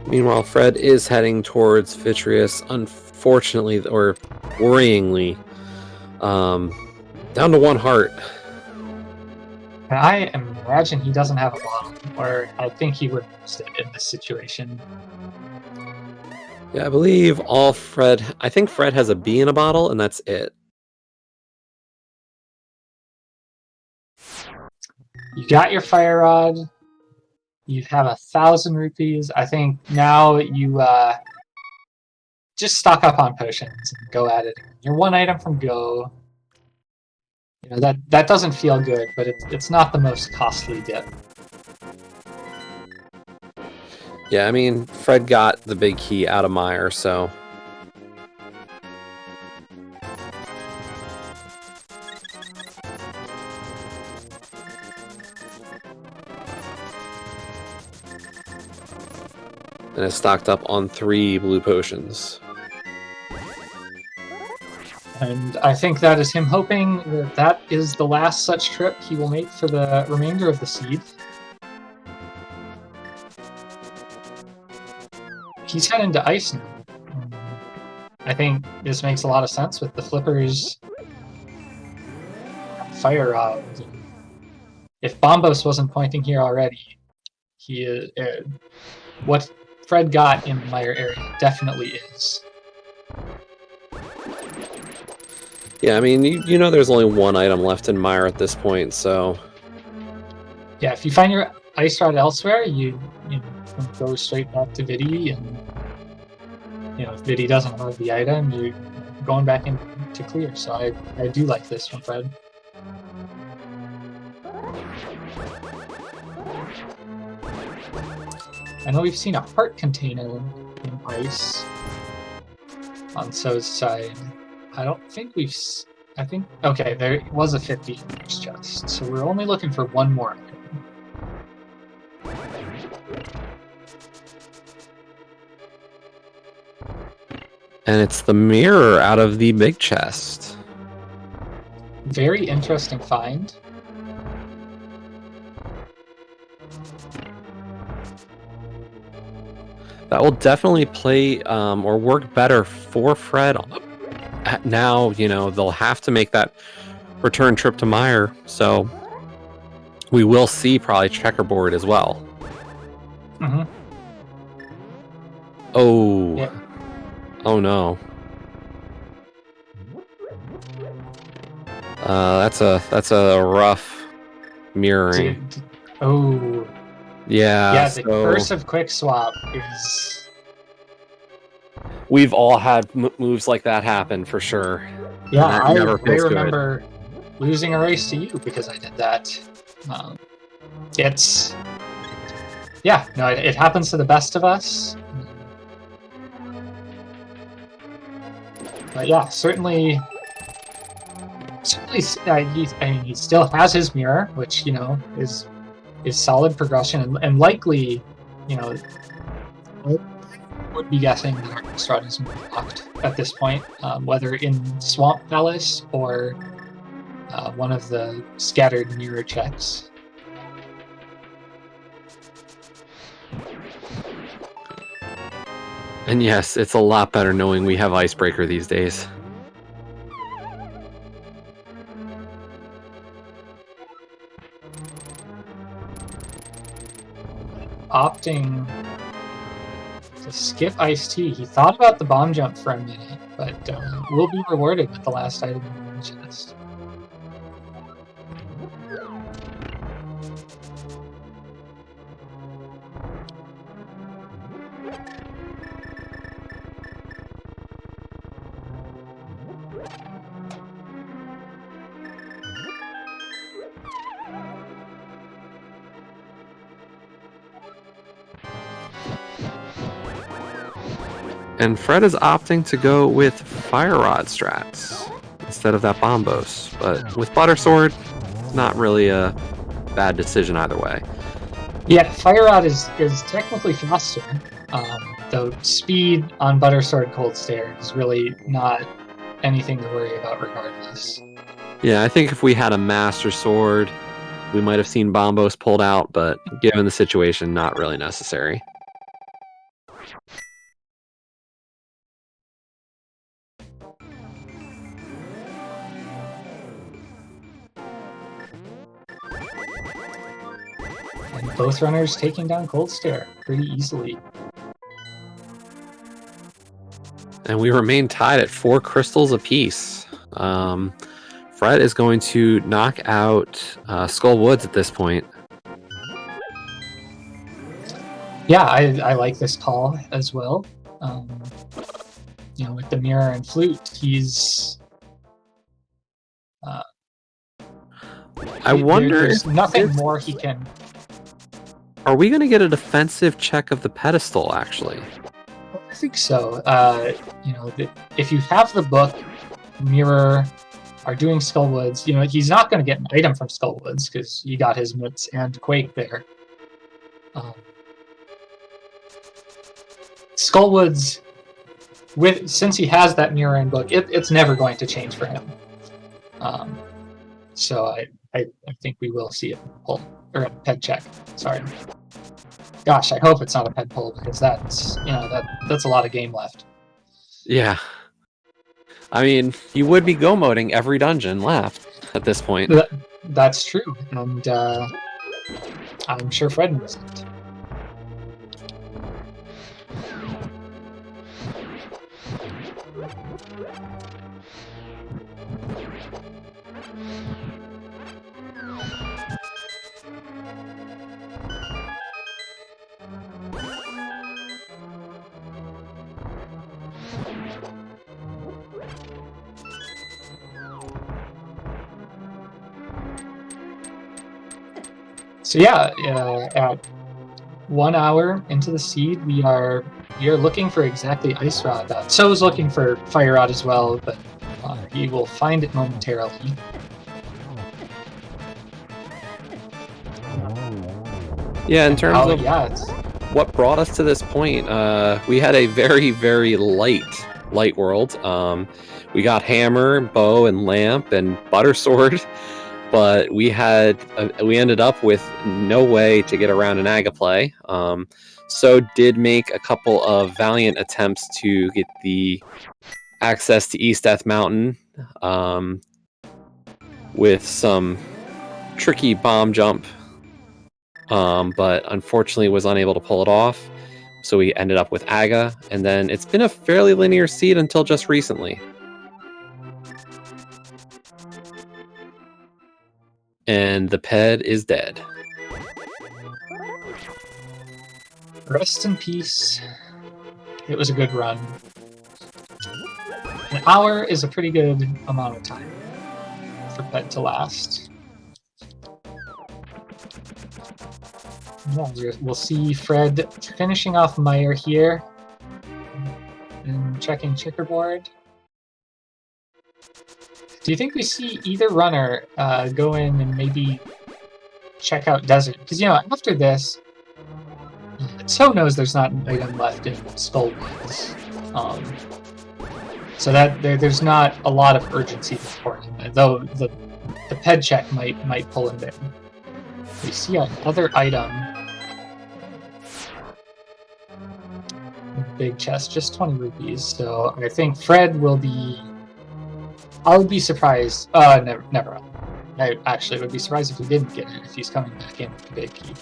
Meanwhile, Fred is heading towards Vitreous, unfortunately, or worryingly, down to 1 heart. And I imagine he doesn't have a bottle, or I think he would use it in this situation. Yeah, I believe I think Fred has a bee in a bottle, and that's it. You got your fire rod. You have 1,000 rupees. I think now you just stock up on potions and go at it. You're 1 item from go. You know that doesn't feel good, but it's not the most costly dip. Yeah, I mean, Fred got the big key out of Mire, so... and is stocked up on 3 blue potions. And I think that is him hoping that that is the last such trip he will make for the remainder of the seed. He's heading to Ice now. I think this makes a lot of sense with the flippers, fire rod. If Bombos wasn't pointing here already, he what Fred got in the Mire area definitely is. Yeah, I mean, you know there's only 1 item left in Mire at this point, so... Yeah, if you find your ice rod elsewhere, you go straight back to Vidi, and if Vidi doesn't have the item, you're going back into clear. So I do like this from Fred. I know we've seen a heart container in ice on So's side. I don't think we've... okay, there was a 50 in this chest, so we're only looking for 1 more item. And it's the mirror out of the big chest. Very interesting find. That will definitely play or work better for Fred. Now, they'll have to make that return trip to Mire, so we will see probably checkerboard as well. Mm-hmm. Oh. Yeah. Oh no. That's a rough mirroring. Oh. Yeah. The curse of quick swap is... We've all had moves like that happen for sure. Yeah, I good. remember losing a race to you because I did that. It happens to the best of us. But yeah, certainly he still has his mirror, which is solid progression, and likely, I would be guessing that our next run is locked at this point, whether in Swamp Palace or one of the scattered mirror checks. And yes, it's a lot better knowing we have Icebreaker these days. Opting to skip Iced Tea. He thought about the bomb jump for a minute, but will be rewarded with the last item in the chest. And Fred is opting to go with Fire Rod strats instead of that Bombos. But with Butter Sword, not really a bad decision either way. Yeah, Fire Rod is technically faster, though speed on Butter Sword Cold Stare is really not anything to worry about regardless. Yeah, I think if we had a Master Sword, we might have seen Bombos pulled out, but given the situation, not really necessary. And both runners taking down Cold Stare pretty easily. And we remain tied at 4 crystals apiece. Fred is going to knock out Skull Woods at this point. Yeah, I like this call as well. You know, with the mirror and flute, he's. I wonder there's nothing more he can. Are we going to get a defensive check of the pedestal, actually? I think so. You know, if you have the book, mirror, are doing Skullwoods, you know, he's not going to get an item from Skullwoods because you got his Mitts and Quake there. Skullwoods, since he has that mirror and book, it's never going to change for him. So I think we will see it pull, or a peg check. Sorry. Gosh, I hope it's not a peg pull because that's, you know, that's a lot of game left. Yeah. I mean, you would be go-moding every dungeon left at this point. That's true, and I'm sure Fred knows it. So yeah, at 1 hour into the seed, we are looking for exactly Ice Rod. So is looking for Fire Rod as well, but he will find it momentarily. Yeah, in terms of what brought us to this point, we had a very, very light world. We got Hammer, Bow, and Lamp, and Butter Sword. But we ended up with no way to get around an Agaplay. So did make a couple of valiant attempts to get the access to East Death Mountain with some tricky bomb jump, but unfortunately was unable to pull it off. So we ended up with Aga, and then it's been a fairly linear seed until just recently. And the ped is dead. Rest in peace. It was a good run. An hour is a pretty good amount of time for ped to last. Yeah, we'll see Fred finishing off Meyer here and checking checkerboard. Do you think we see either runner go in and maybe check out Desert? Because, you know, after this, So knows there's not an item left in Skullwoods. So that there's not a lot of urgency for him, though the ped check might pull him there. We see another item. Big chest, just 20 rupees. So I think Fred will be. I would be surprised. Never. I actually would be surprised if he didn't get it, if he's coming back in with the big key.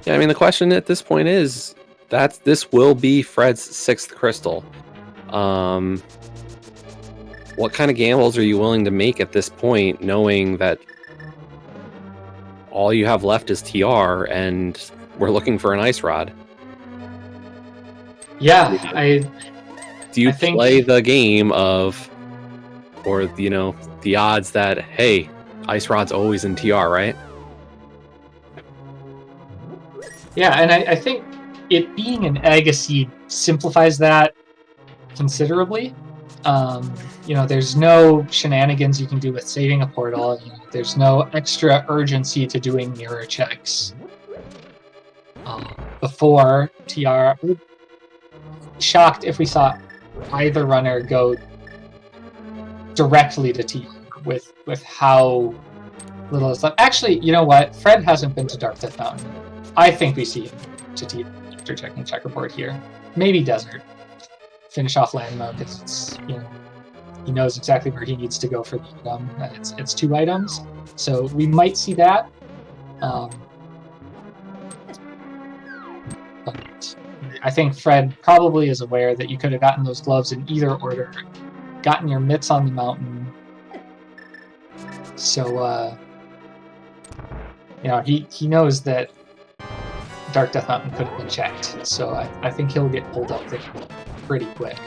Yeah, I mean, the question at this point is this will be Fred's 6th crystal. What kind of gambles are you willing to make at this point, knowing that all you have left is TR and we're looking for an ice rod? Yeah, do you play the game of, or the odds that, hey, ice rod's always in TR, right? Yeah, and I think it being an Agaseed simplifies that considerably. There's no shenanigans you can do with saving a portal. There's no extra urgency to doing mirror checks before TR. Shocked if we saw either runner go directly to TR with how little is left. Actually, you know what? Fred hasn't been to Dark Death Mountain. I think we see him to TR after checking checkerboard here. Maybe Desert. Finish off landmark. It's he knows exactly where he needs to go for the item. It's 2 items, so we might see that. But I think Fred probably is aware that you could have gotten those gloves in either order, gotten your mitts on the mountain. So he knows that Dark Death Mountain could have been checked. So I think he'll get pulled up there pretty quick.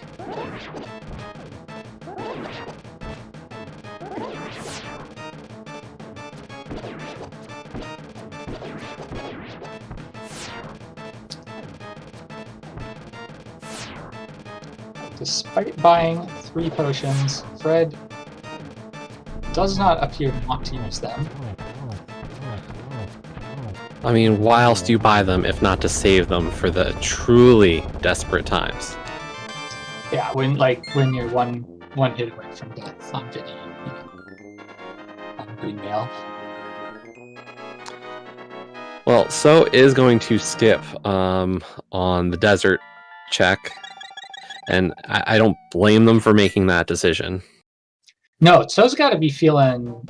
Despite buying 3 potions, Fred does not appear to want to use them. I mean, why else do you buy them if not to save them for the truly desperate times? Yeah, when you're one hit away from death on video, on green mail. Well, So is going to skip on the desert check, and I don't blame them for making that decision. No, So's got to be feeling,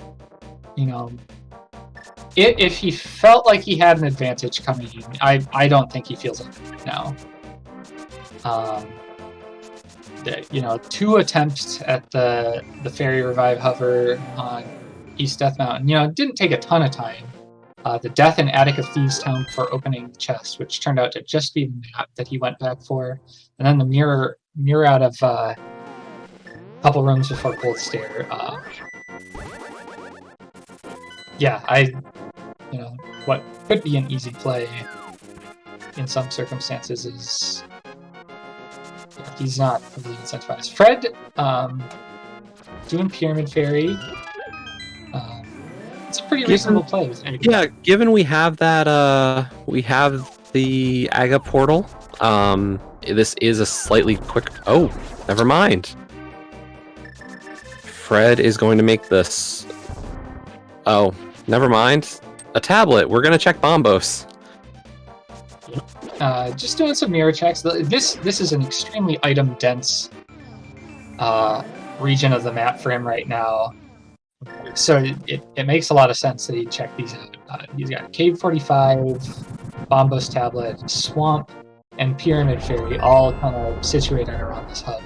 if he felt like he had an advantage coming in, I don't think he feels like it right now. 2 attempts at the Fairy Revive Hover on East Death Mountain. It didn't take a ton of time. The death in Attic of Thieves Town for opening the chest, which turned out to just be the map that he went back for, and then the mirror out of a couple rooms before Cold Stare. What could be an easy play in some circumstances is he's not really incentivized. Fred, doing Pyramid Fairy. It's a pretty reasonable play. Yeah, given we have that, we have the Aga portal. This is a slightly quick. Oh, never mind. Fred is going to make this. Oh, never mind. A tablet. We're gonna check Bombos. Just doing some mirror checks. This is an extremely item dense region of the map for him right now. So it makes a lot of sense that he'd check these out. He's got Cave 45, Bombos Tablet, Swamp, and Pyramid Fairy all kind of situated around this hub.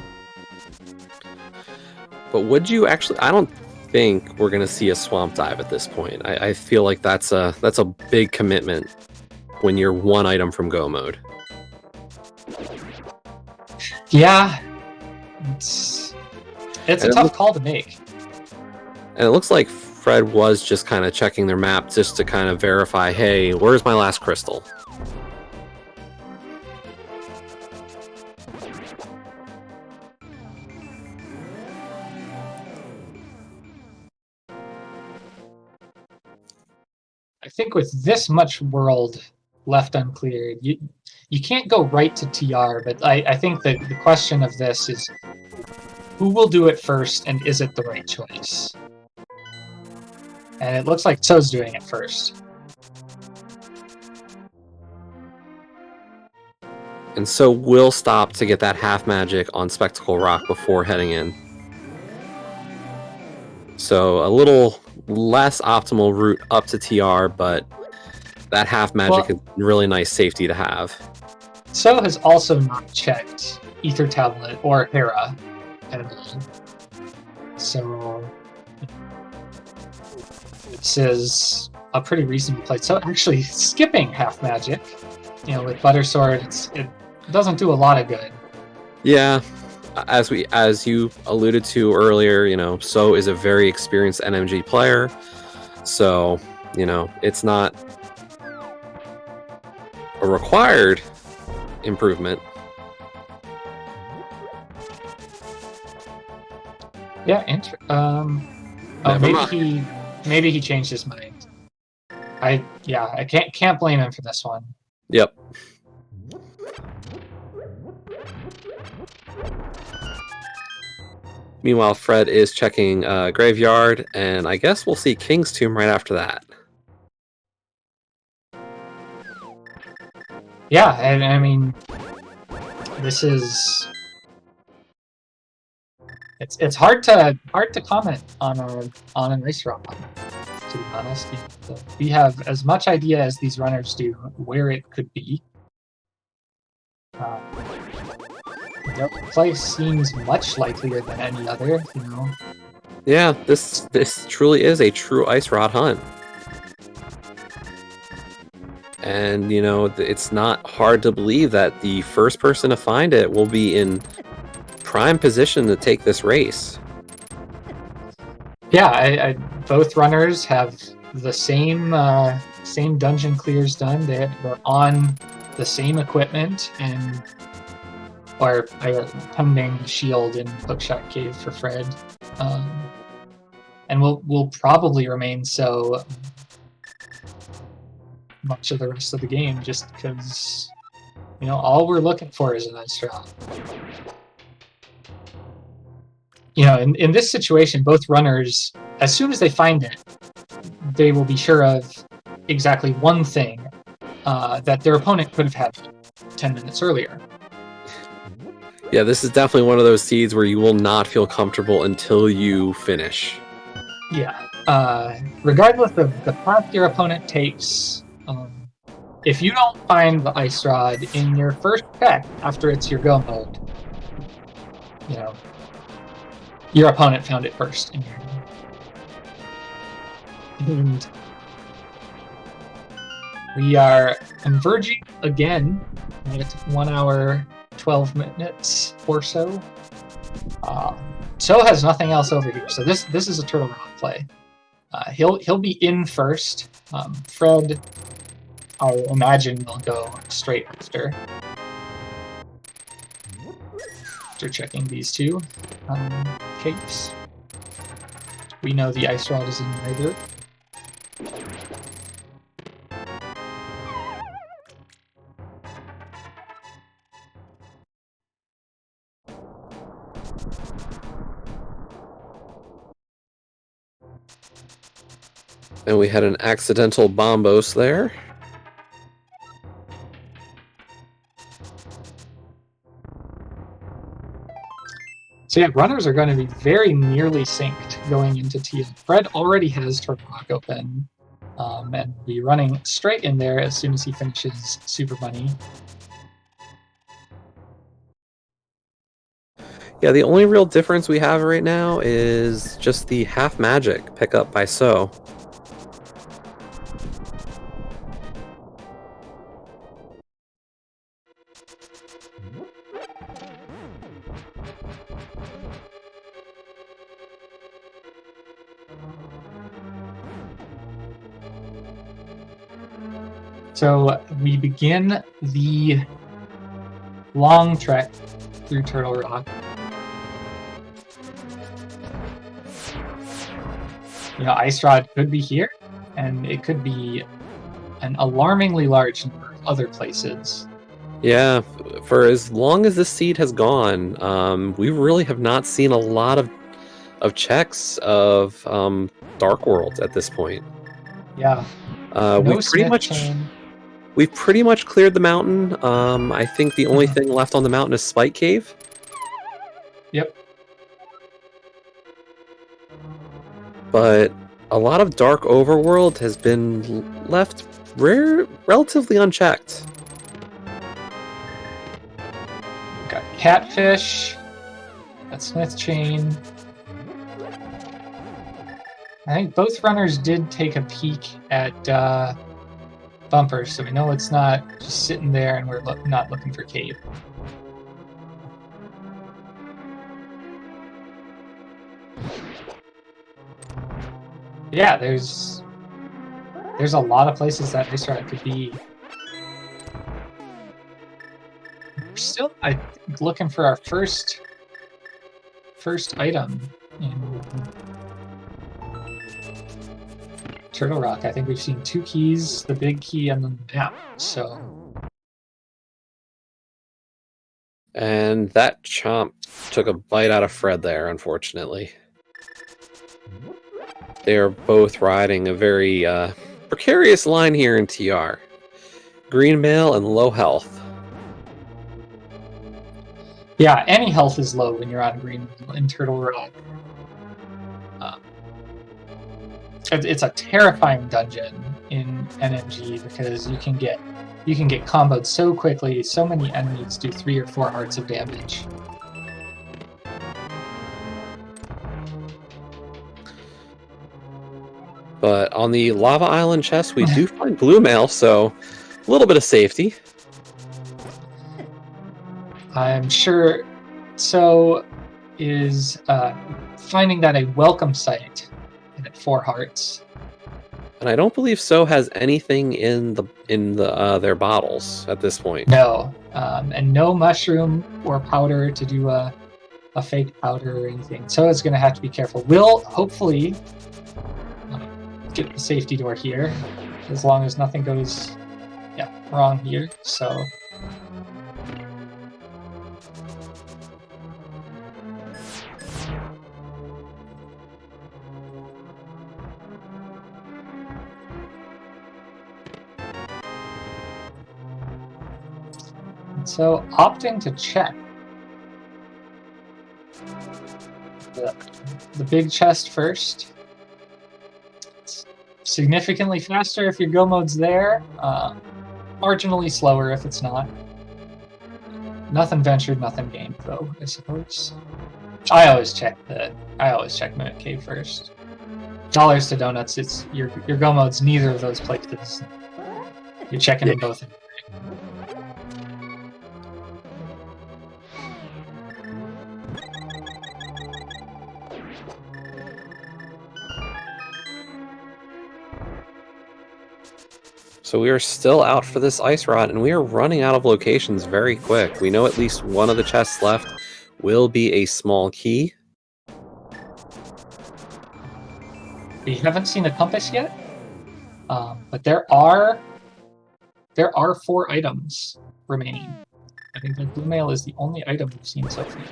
But would you actually? I don't think we're going to see a Swamp Dive at this point. I feel like that's a big commitment when you're 1 item from go mode. Yeah, it's a tough call to make. And it looks like Fred was just kind of checking their map just to kind of verify, hey, where's my last crystal? I think with this much world left uncleared, you can't go right to TR, but I think that the question of this is who will do it first and is it the right choice? And it looks like So's doing it first. And So will stop to get that half magic on Spectacle Rock before heading in. So a little less optimal route up to TR, but that half magic is really nice safety to have. So has also not checked Ether Tablet or Hera at all. So this is a pretty reasonable play. So actually skipping half magic, with Butter Sword, it doesn't do a lot of good. Yeah, as you alluded to earlier, So is a very experienced NMG player. So, it's not a required improvement. Yeah, oh, Never mind. maybe he changed his mind. I can't blame him for this one. Yep. Meanwhile, Fred is checking Graveyard, and I guess we'll see King's Tomb right after that. Yeah, and I mean, this is it's hard to comment on an ice rock, to be honest. We have as much idea as these runners do where it could be. The place seems much likelier than any other, you know. Yeah, this truly is a true ice rod hunt. And, you know, it's not hard to believe that the first person to find it will be in prime position to take this race. Yeah, both runners have the same dungeon clears done. They're on the same equipment and are pending shield in Hookshot Cave for Fred, and will probably remain so much of the rest of the game, just because, you know, all we're looking for is an ice drop. You know, in this situation, both runners, as soon as they find it, they will be sure of exactly one thing that their opponent could have had 10 minutes earlier. Yeah, this is definitely one of those seeds where you will not feel comfortable until you finish. Yeah. Regardless of the path your opponent takes, if you don't find the ice rod in your first check after it's your go mode, you know, your opponent found it first. And we are converging again at 1 hour 12 minutes or so. So has nothing else over here. So this is a Turtle Rock play. He'll be in first. Fred, I imagine, will go straight after checking these two caves. We know the ice rod is in neither. And we had an accidental bombos there. So yeah, runners are going to be very nearly synced going into Tia. Fred already has Turtle Rock open, and will be running straight in there as soon as he finishes Super Bunny. Yeah, the only real difference we have right now is just the half magic pickup by So. So we begin the long trek through Turtle Rock. You know, Ice Rod could be here, and it could be an alarmingly large number of other places. Yeah, for as long as this seed has gone, we really have not seen a lot of checks of Dark World at this point. Yeah. We've pretty much cleared the mountain. I think the only thing left on the mountain is Spike Cave. Yep. But a lot of Dark Overworld has been left relatively unchecked. Got Catfish. Got Smith Chain. I think both runners did take a peek at Bumper, so we know it's not just sitting there and we're not looking for Cave. Yeah, there's a lot of places that Ice Rod could be. We're still, I think, looking for our first item. in Turtle Rock. I think we've seen 2 keys, the big key and then the map. So. And that chomp took a bite out of Fred there, unfortunately. They are both riding a very precarious line here in TR. Green mail and low health. Yeah, any health is low when you're on green in Turtle Rock. It's a terrifying dungeon in NMG because you can get comboed so quickly. So many enemies do 3 or 4 hearts of damage. But on the Lava Island chest, we do find blue mail, so a little bit of safety. I'm sure. So is finding that a welcome site at 4 hearts. And I don't believe So has anything in their bottles at this point. No, and no mushroom or powder to do a fake powder or anything. So it's going to have to be careful. We'll hopefully get the safety door here, as long as nothing goes wrong here. So. So opting to check the big chest first. It's significantly faster if your go mode's there, marginally slower if it's not. Nothing ventured, nothing gained, though, I suppose. I always check Mimic Cave first. Dollars to donuts, it's your go mode's neither of those places. You're checking them both. So we are still out for this ice rod, and we are running out of locations very quick. We know at least one of the chests left will be a small key. We haven't seen a compass yet, but there are 4 items remaining. I think the blue mail is the only item we've seen so far.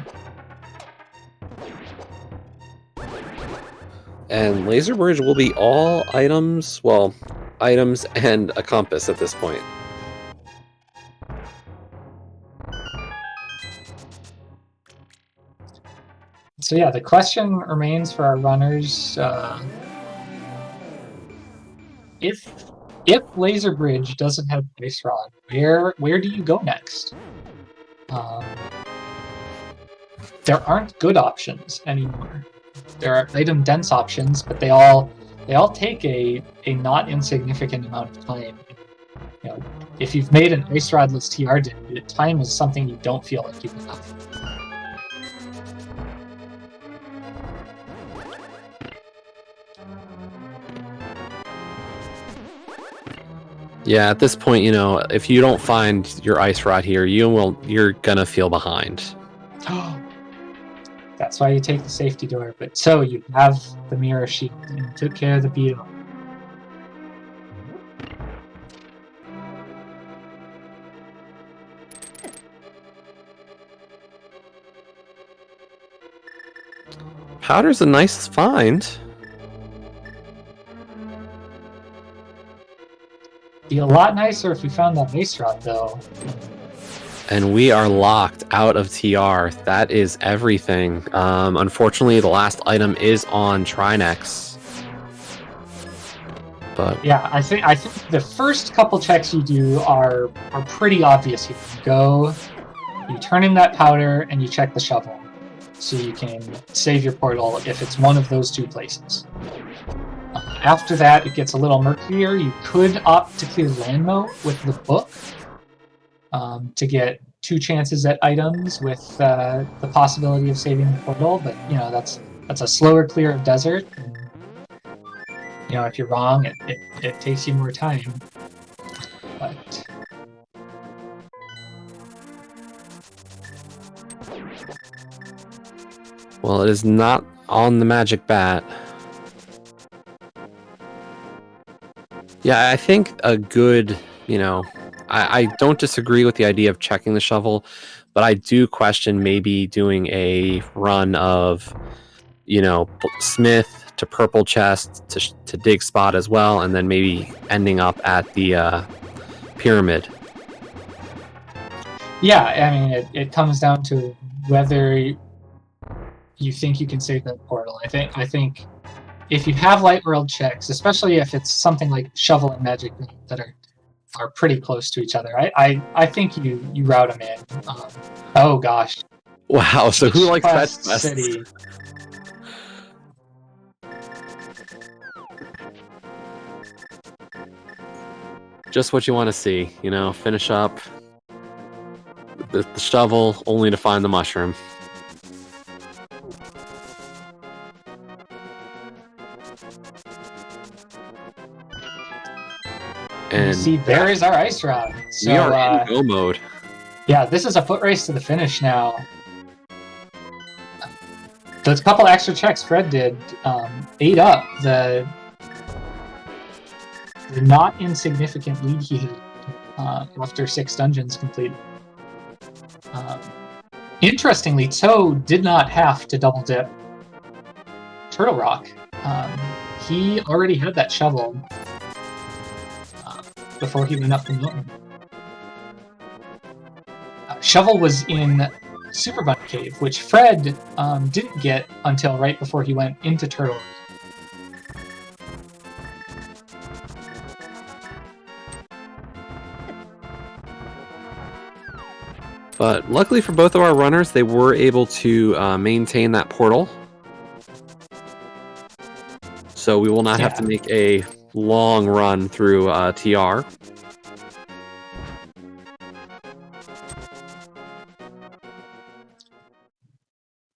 And Laser Bridge will be all items, well, items and a compass at this point. So yeah, the question remains for our runners: if Laser Bridge doesn't have Ice Rod, where do you go next? There aren't good options anymore. There are item dense options, but they all take a not insignificant amount of time. You know, if you've made an Ice Rodless TR, time is something you don't feel like you have. Yeah, at this point, you know, if you don't find your ice rod here, you're gonna feel behind. That's why you take the safety door. But so you have the mirror sheet and you took care of the beetle. Powder's a nice find. Be a lot nicer if we found that ice rod, though. And we are locked out of TR. That is everything. Unfortunately, the last item is on Trinex. But yeah, I think the first couple checks you do are pretty obvious. You go, you turn in that powder, and you check the shovel, so you can save your portal if it's one of those 2 places. After that, it gets a little murkier. You could opt to clear Landmo with the book to get 2 chances at items with the possibility of saving the portal, but you know that's a slower clear of desert. And, you know, if you're wrong, it takes you more time. But well, it is not on the magic bat. Yeah, I think a good, I don't disagree with the idea of checking the shovel, but I do question maybe doing a run of, Smith to purple chest to dig spot as well, and then maybe ending up at the pyramid. Yeah, I mean, it comes down to whether you think you can save that portal. I think if you have light world checks, especially if it's something like shovel and magic that are pretty close to each other, I think you route them in. Oh gosh. Wow, so who likes Quest Fetch Quest? City. Just what you want to see, finish up the shovel only to find the mushroom. And you see, there is our ice round. So, we are in go mode. Yeah, this is a foot race to the finish now. Those couple extra checks Fred did ate up the not insignificant lead he had after 6 dungeons completed. Interestingly, Toad did not have to double dip Turtle Rock. He already had that shovel before he went up the mountain. Shovel was in Super Bunny Cave, which Fred didn't get until right before he went into Turtle Rock. But luckily for both of our runners, they were able to maintain that portal. So we will not have to make a long run through TR.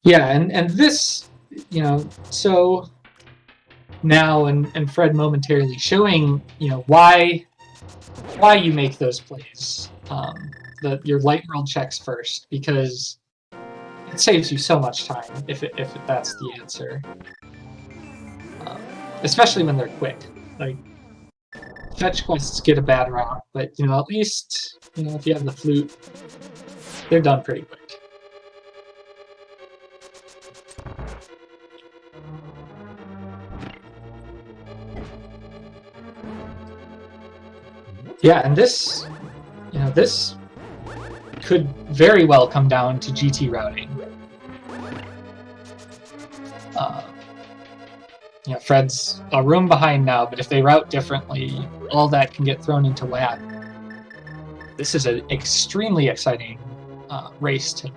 Yeah, and this, so now and Fred momentarily showing, why you make those plays. Your light world checks first, because it saves you so much time if that's the answer. Especially when they're quick. Like, fetch quests get a bad rap, but at least if you have the flute, they're done pretty quick. Yeah, and this could very well come down to GT routing. Fred's a room behind now, but if they route differently, all that can get thrown into whack. This is an extremely exciting race to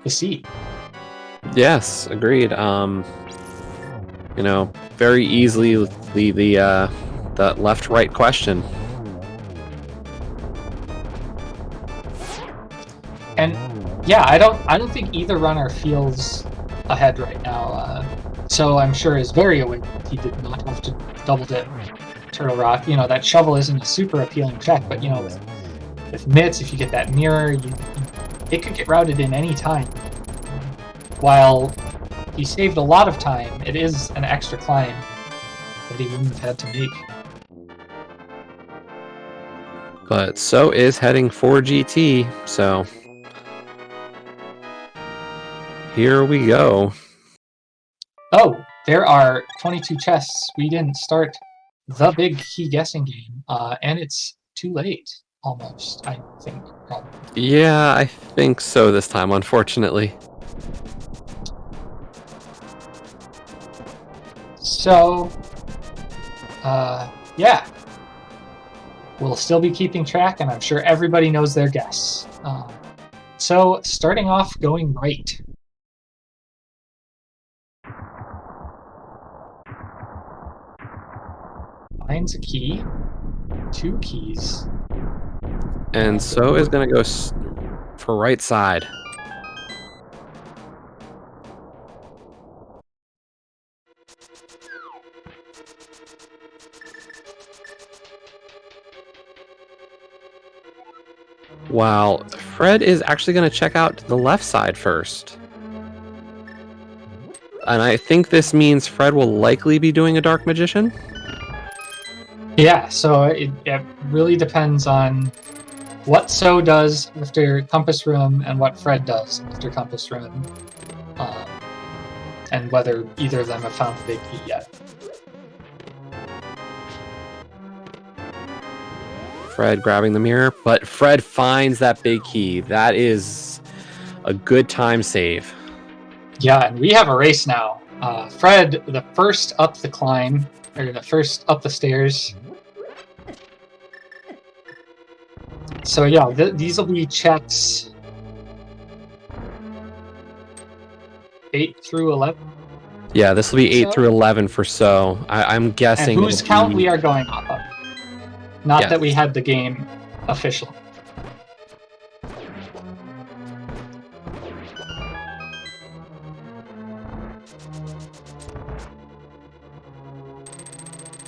see. Yes, agreed. Very easily the left-right question. And yeah, I don't think either runner feels ahead right now. So I'm sure is very aware that he did not have to double dip Turtle Rock. That shovel isn't a super appealing check, but with Mitts, if you get that mirror, it could get routed in any time. While he saved a lot of time, it is an extra climb that he wouldn't have had to make. But so is heading for GT, so here we go. Oh, there are 22 chests. We didn't start the big key guessing game, and it's too late, almost, I think, probably. Yeah, I think so this time, unfortunately. So, yeah. We'll still be keeping track, and I'm sure everybody knows their guess. So, starting off going right. Finds a key. 2 keys. And so is going to go for right side. Wow, Fred is actually going to check out the left side first. And I think this means Fred will likely be doing a Dark Magician. Yeah, so it really depends on what So does after Compass Room and what Fred does after Compass Room, and whether either of them have found the big key yet. Fred grabbing the mirror, but Fred finds that big key. That is a good time save. Yeah, and we have a race now. Fred, the first up the climb, or the first up the stairs. So yeah, these will be checks 8 through 11. Yeah, this will be 8 through 11 for So. I'm guessing. And whose count we are going off of. Not that we had the game official.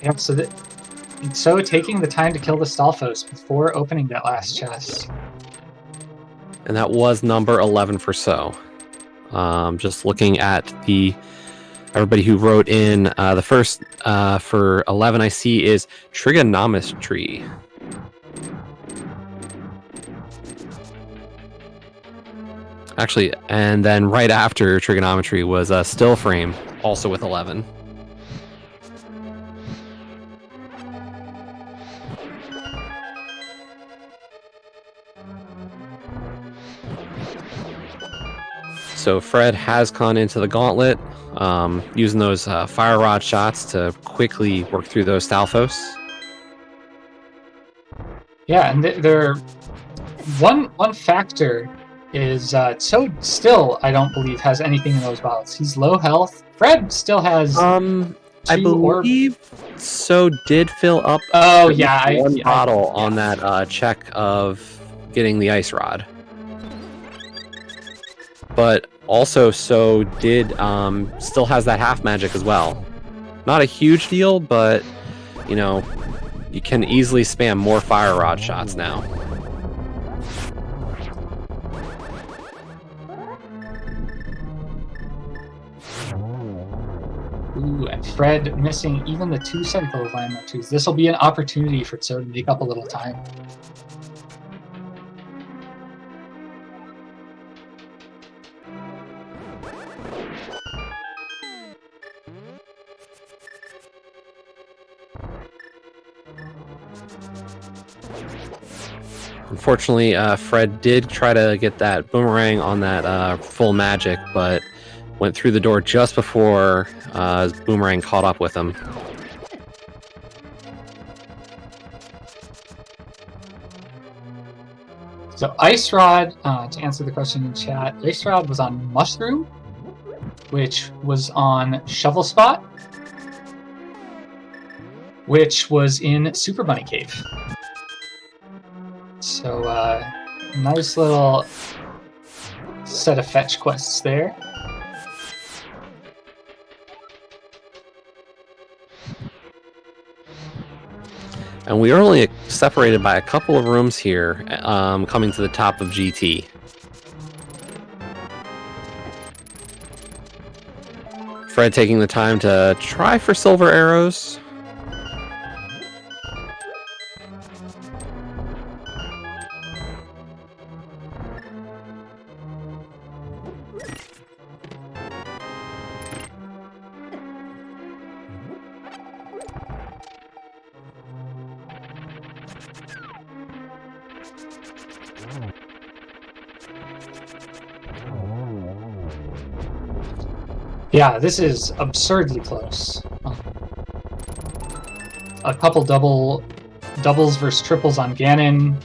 Yeah, so taking the time to kill the Stalfos before opening that last chest. And that was number 11 for So. Just looking at everybody who wrote in, the first for 11 I see is Trigonometry. Actually, and then right after Trigonometry was Still Frame, also with 11. So Fred has gone into the gauntlet, using those fire rod shots to quickly work through those Stalfos. Yeah, and there one factor is So still I don't believe has anything in those bottles. He's low health. Fred still has. I believe So did fill up. Oh yeah, one bottle on that check of getting the ice rod. But also So did still has that half magic as well. Not a huge deal, but you know, you can easily spam more fire rod shots now. Ooh, and Fred missing even the 2 cycle of landmark 2s. This will be an opportunity for So to make up a little time. Unfortunately, Fred did try to get that boomerang on that full magic, but went through the door just before his boomerang caught up with him. So Ice Rod, to answer the question in chat, Ice Rod was on Mushroom, which was on Shovel Spot, which was in Super Bunny Cave. So, nice little set of fetch quests there. And we are only separated by a couple of rooms here, coming to the top of GT. Fred taking the time to try for silver arrows. Yeah, this is absurdly close. A couple doubles versus triples on Ganon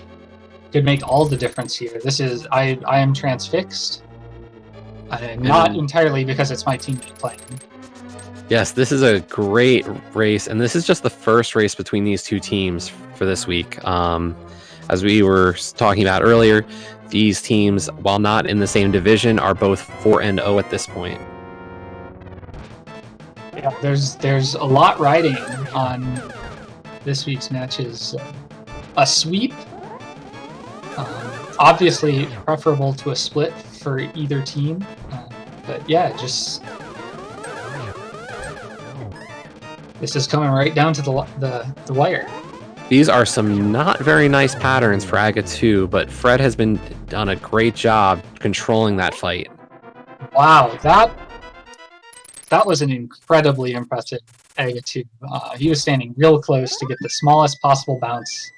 could make all the difference here. This is I am transfixed. Not entirely because it's my teammate playing. Yes, this is a great race, and this is just the first race between these two teams for this week. As we were talking about earlier, these teams, while not in the same division, are both 4-0 at this point. Yeah, there's a lot riding on this week's matches. A sweep, obviously preferable to a split for either team, but yeah, just This is coming right down to the wire. These are some not very nice patterns for Aga 2, but Fred has done a great job controlling that fight. Wow, that was an incredibly impressive Aga 2. He was standing real close to get the smallest possible bounce.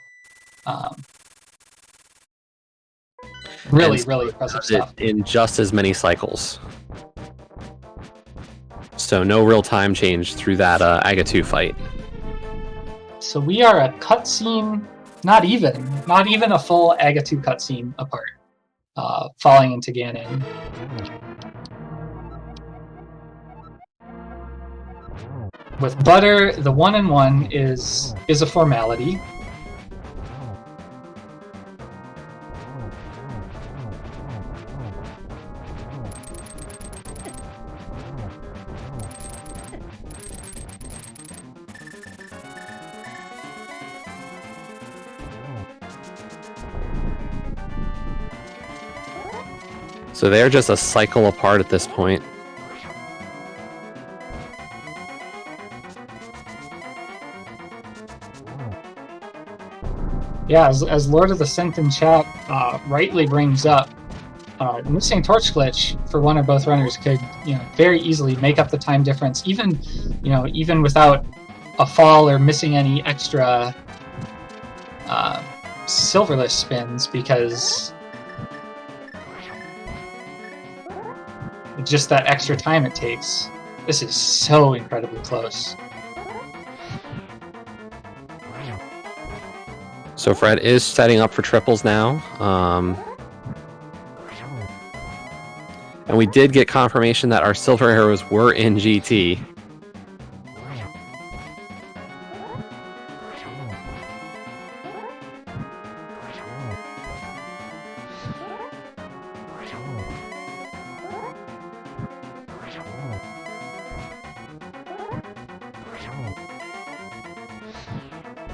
Really impressive stuff. In just as many cycles. So no real time change through that Aga 2 fight. So we are a cutscene, not even a full Aga 2 cutscene apart, falling into Ganon. With Butter, the 1-in-1 is a formality. So they're just a cycle apart at this point. Yeah, as Lord of the Synth in chat rightly brings up, missing torch glitch for one or both runners could, very easily make up the time difference, even without a fall or missing any extra silverless spins, because just that extra time it takes. This is so incredibly close. So Fred is setting up for triples now. And we did get confirmation that our silver arrows were in GT.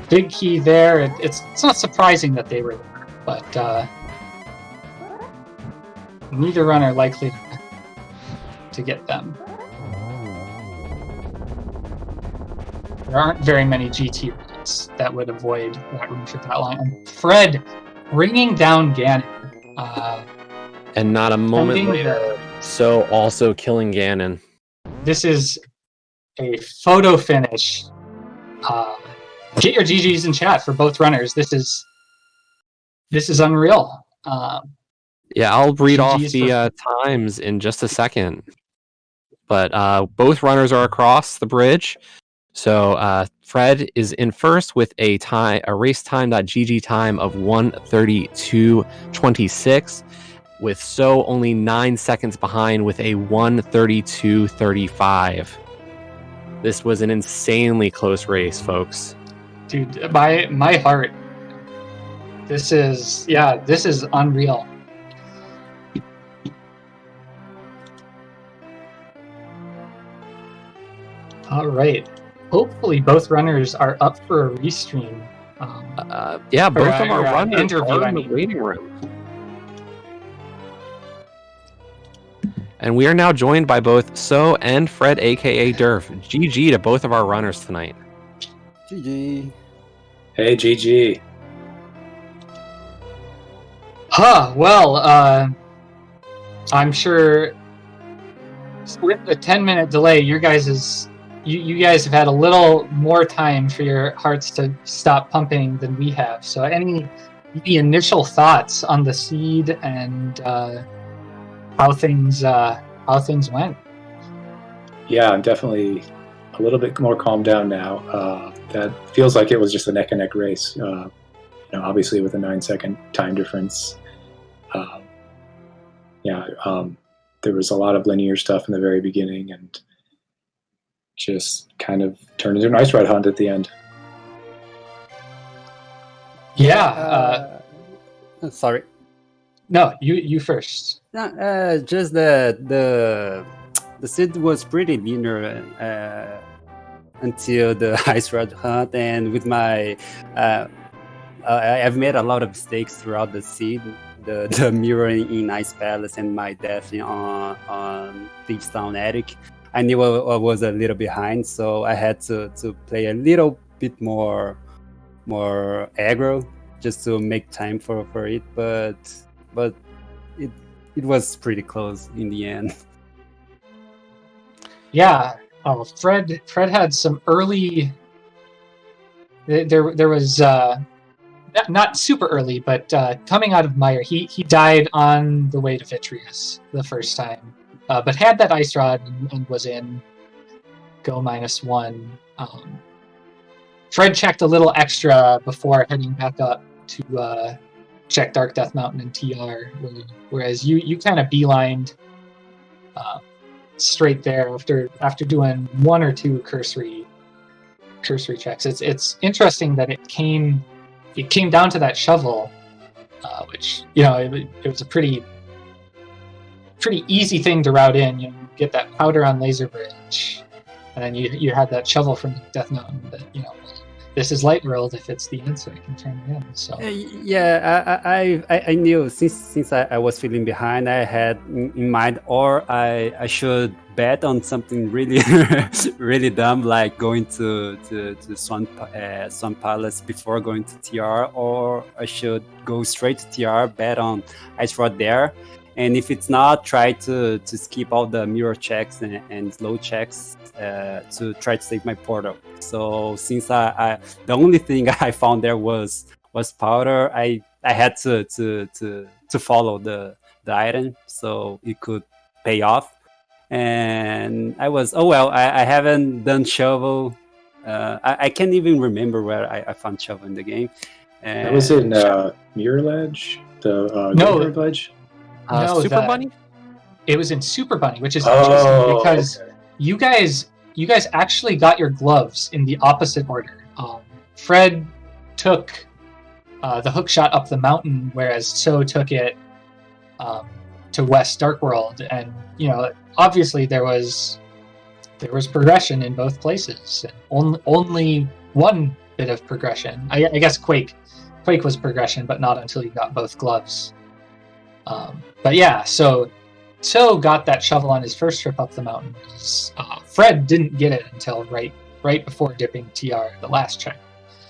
Big key there. It's not surprising that they were there, but neither runner likely to get them. There aren't very many GT runs that would avoid that room for that line. And Fred bringing down Ganon. And not a moment later, So also killing Ganon. This is a photo finish. Get your GGs in chat for both runners. This is unreal. Yeah, I'll read off GGs the times in just a second. But both runners are across the bridge. So Fred is in first with a race time.gg time of 1:32.26, with So only 9 seconds behind with a 1:32.35. This was an insanely close race, folks. Dude, my heart. This is unreal. All right. Hopefully both runners are up for a restream. Yeah, both of them are running interview in the waiting room. And we are now joined by both So and Fred, aka Derf. GG to both of our runners tonight. GG. Hey, GG. Well, I'm sure with the 10-minute delay, you guys have had a little more time for your hearts to stop pumping than we have. So any initial thoughts on the seed and how things went? Yeah, I'm definitely a little bit more calmed down now. That feels like it was just a neck-and-neck race. Obviously with a 9-second time difference. There was a lot of linear stuff in the very beginning, and just kind of turned into an ice ride hunt at the end. Yeah. Sorry. No, you first. Just the seed was pretty linear until the ice ride hunt, and with my I've made a lot of mistakes throughout the seed. The mirroring in Ice Palace and my death on Thieves Town Attic. I knew I was a little behind, so I had to play a little bit more aggro just to make time for it. But it was pretty close in the end. Yeah, Fred had some early. There was not super early, but coming out of Mire, he died on the way to Vitreous the first time, but had that ice rod and was in go -1. Fred checked a little extra before heading back up to check Dark Death Mountain and TR, whereas you kind of beelined straight there after doing 1 or 2 cursory checks. It's interesting that it came down to that shovel, which it was a pretty easy thing to route in. You get that powder on Laser Bridge, and then you had that shovel from Death Mountain that this is Light World. If it's the answer, I can turn it in. So yeah, I knew since I was feeling behind, I had in mind, or I should bet on something really really dumb, like going to Swan Palace before going to TR, or I should go straight to TR, bet on Ice Rod there, and if it's not, try to skip all the mirror checks and slow checks to try to save my portal. So since I the only thing I found there was powder, I had to follow the item so it could pay off. And I was I haven't done shovel. I can't even remember where I found shovel in the game. That was in Mirror Ledge, the No. Ledge. No, Super Bunny? It was in Super Bunny, which is interesting because okay. you guys actually got your gloves in the opposite order. Fred took the hook shot up the mountain, whereas So took it to West Dark World, and obviously there was progression in both places. Only one bit of progression. I guess Quake was progression, but not until you got both gloves. But yeah, So got that shovel on his first trip up the mountain. Fred didn't get it until right before dipping TR the last check.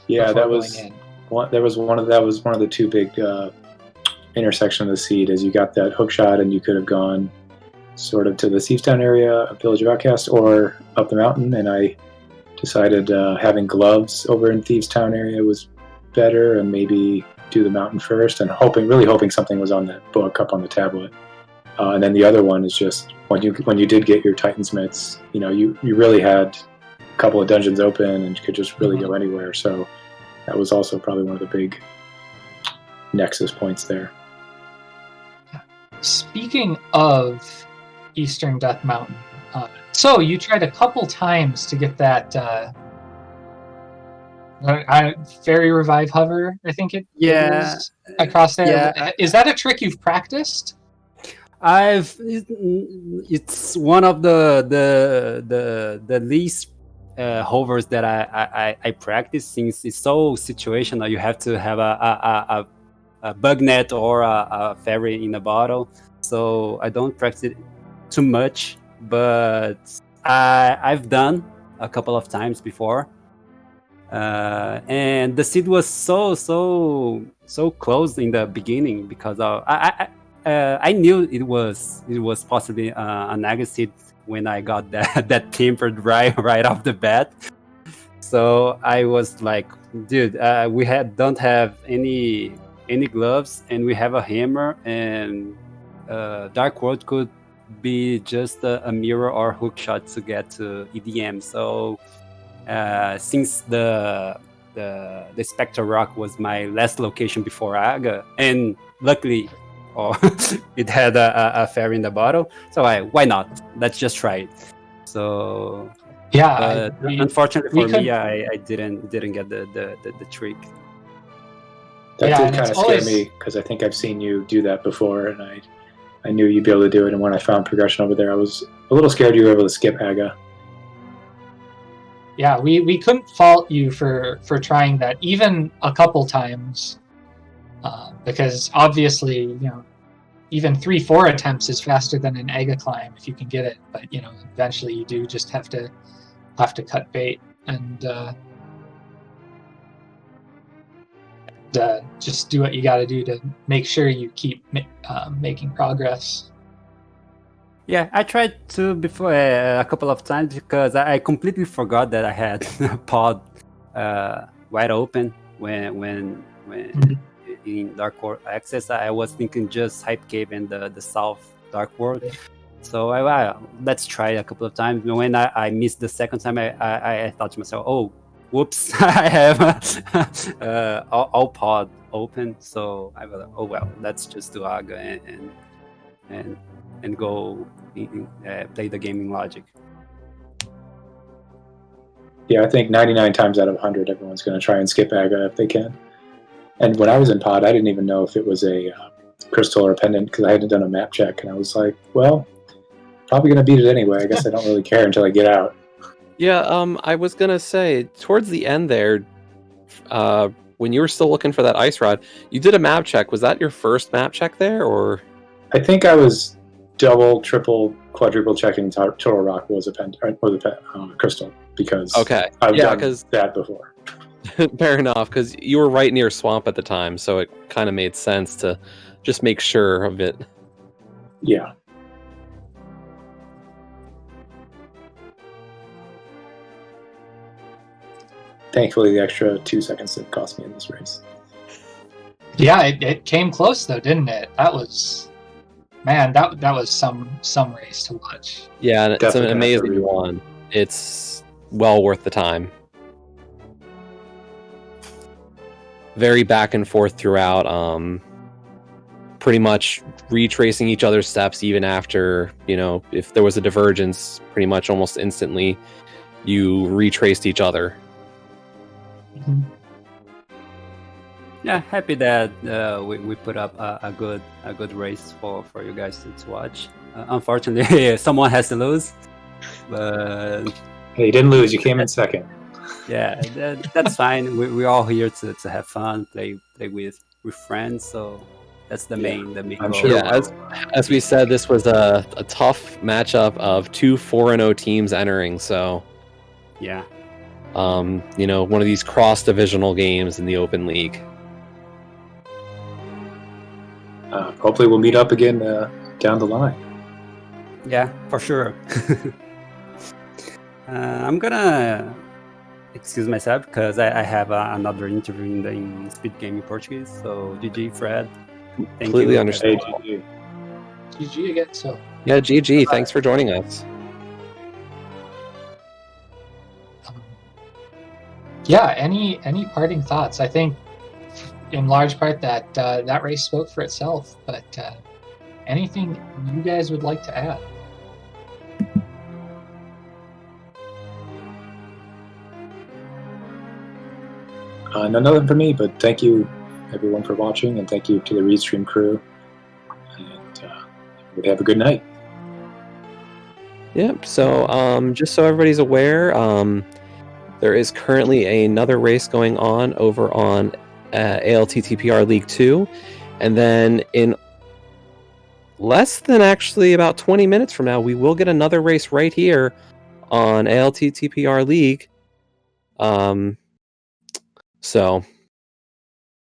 Yeah, that was one of the 2 big intersection of the seed. As you got that hook shot, and you could have gone sort of to the Thievestown area, Village of Outcast, or up the mountain. And I decided having gloves over in Thievestown area was better, and maybe do the mountain first, and really hoping something was on that book up on the tablet. And then the other one is just when you did get your Titan's Mitts, you really had a couple of dungeons open and you could just really go anywhere. So that was also probably one of the big nexus points there. Speaking of Eastern Death Mountain, so you tried a couple times to get that Fairy Revive Hover, I think it is, across there. Yeah. Is that a trick you've practiced? It's one of the least hovers that I practice, since it's so situational. You have to have a bug net or a fairy in a bottle, so I don't practice it too much, but I've done a couple of times before. And the seed was so close in the beginning, because I knew it was possibly a Naga seed when I got that tempered right off the bat. So I was like, dude, we don't have any gloves, and we have a hammer, and Dark World could be just a mirror or hook shot to get to EDM. So since the Spectre Rock was my last location before Aga, and luckily it had a fairy in the bottle, so why not? Let's just try it. So yeah, unfortunately for me, I didn't get the trick. That Yeah, did and kind of it's scare always- me, because I think I've seen you do that before, and I knew you'd be able to do it. And when I found progression over there, I was a little scared you were able to skip Aga. Yeah, we couldn't fault you for trying that even a couple times, because obviously even 3-4 attempts is faster than an AGA climb if you can get it. But eventually you do just have to cut bait and just do what you got to do to make sure you keep making progress. Yeah, I tried to before a couple of times because I completely forgot that I had pod wide open when in Dark World Access. I was thinking just Hype Cave and the South Dark World. So let's try a couple of times. When I missed the second time, I thought to myself, oh, whoops, I have all pod open. So I was like, oh well, let's just do AGA and go play the game in Logic. Yeah, I think 99 times out of 100, everyone's going to try and skip AGA if they can. And when I was in pod, I didn't even know if it was a crystal or a pendant because I hadn't done a map check. And I was like, well, probably going to beat it anyway. I guess I don't really care until I get out. Yeah, I was going to say, towards the end there, when you were still looking for that ice rod, you did a map check. Was that your first map check there, or? I think I was double, triple, quadruple checking Turtle Rock was a crystal because I've done that before. Fair enough, because you were right near Swamp at the time, so it kind of made sense to just make sure of it. Yeah. Thankfully, the extra 2 seconds didn't cost me in this race. Yeah, it came close though, didn't it? That was, man, that was some race to watch. Yeah, and it's an amazing one. It's well worth the time. Very back and forth throughout. Pretty much retracing each other's steps, even after if there was a divergence, pretty much almost instantly, you retraced each other. Mm-hmm. Yeah, happy that we put up a good race for you guys to watch. Unfortunately, someone has to lose, but hey, you didn't lose. You came in second. Yeah, that's fine. We're all here to have fun, play with friends. So that's the main I'm goal. sure. Yeah, as we said, this was a tough matchup of 2 4-0 teams entering. So yeah, one of these cross-divisional games in the Open League. Hopefully, we'll meet up again down the line. Yeah, for sure. I'm gonna excuse myself because I have another interview in Speed Gaming Portuguese. So GG, Fred. Thank Completely you. understand. Hey, GG again. So Yeah, GG. Thanks for joining us. yeah, any parting thoughts? I think in large part that that race spoke for itself. But anything you guys would like to add? Nothing for me, but thank you everyone for watching, and thank you to the Restream crew. And we have a good night. Yep. So, just so everybody's aware, there is currently another race going on over on ALTTPR League 2, and then in less than actually about 20 minutes from now, we will get another race right here on ALTTPR League. So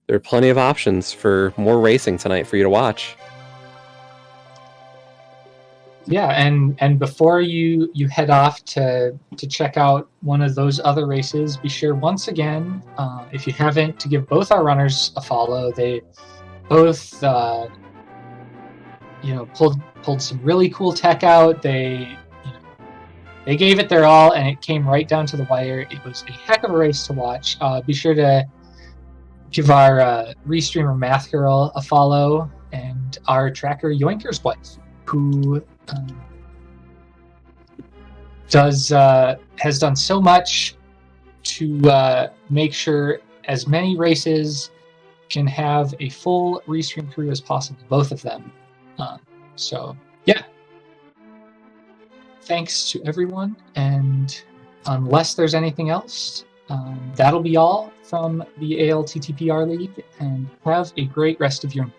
there are plenty of options for more racing tonight for you to watch. Yeah, and before you head off to check out one of those other races, be sure once again, if you haven't, to give both our runners a follow. They both pulled some really cool tech out. They gave it their all, and it came right down to the wire. It was a heck of a race to watch. Be sure to give our Restreamer Math Girl a follow, and our tracker Yoinker's Wife, who has done so much to make sure as many races can have a full Restream crew as possible, both of them. So yeah, thanks to everyone, and unless there's anything else, that'll be all from the ALTTPR League, and have a great rest of your night.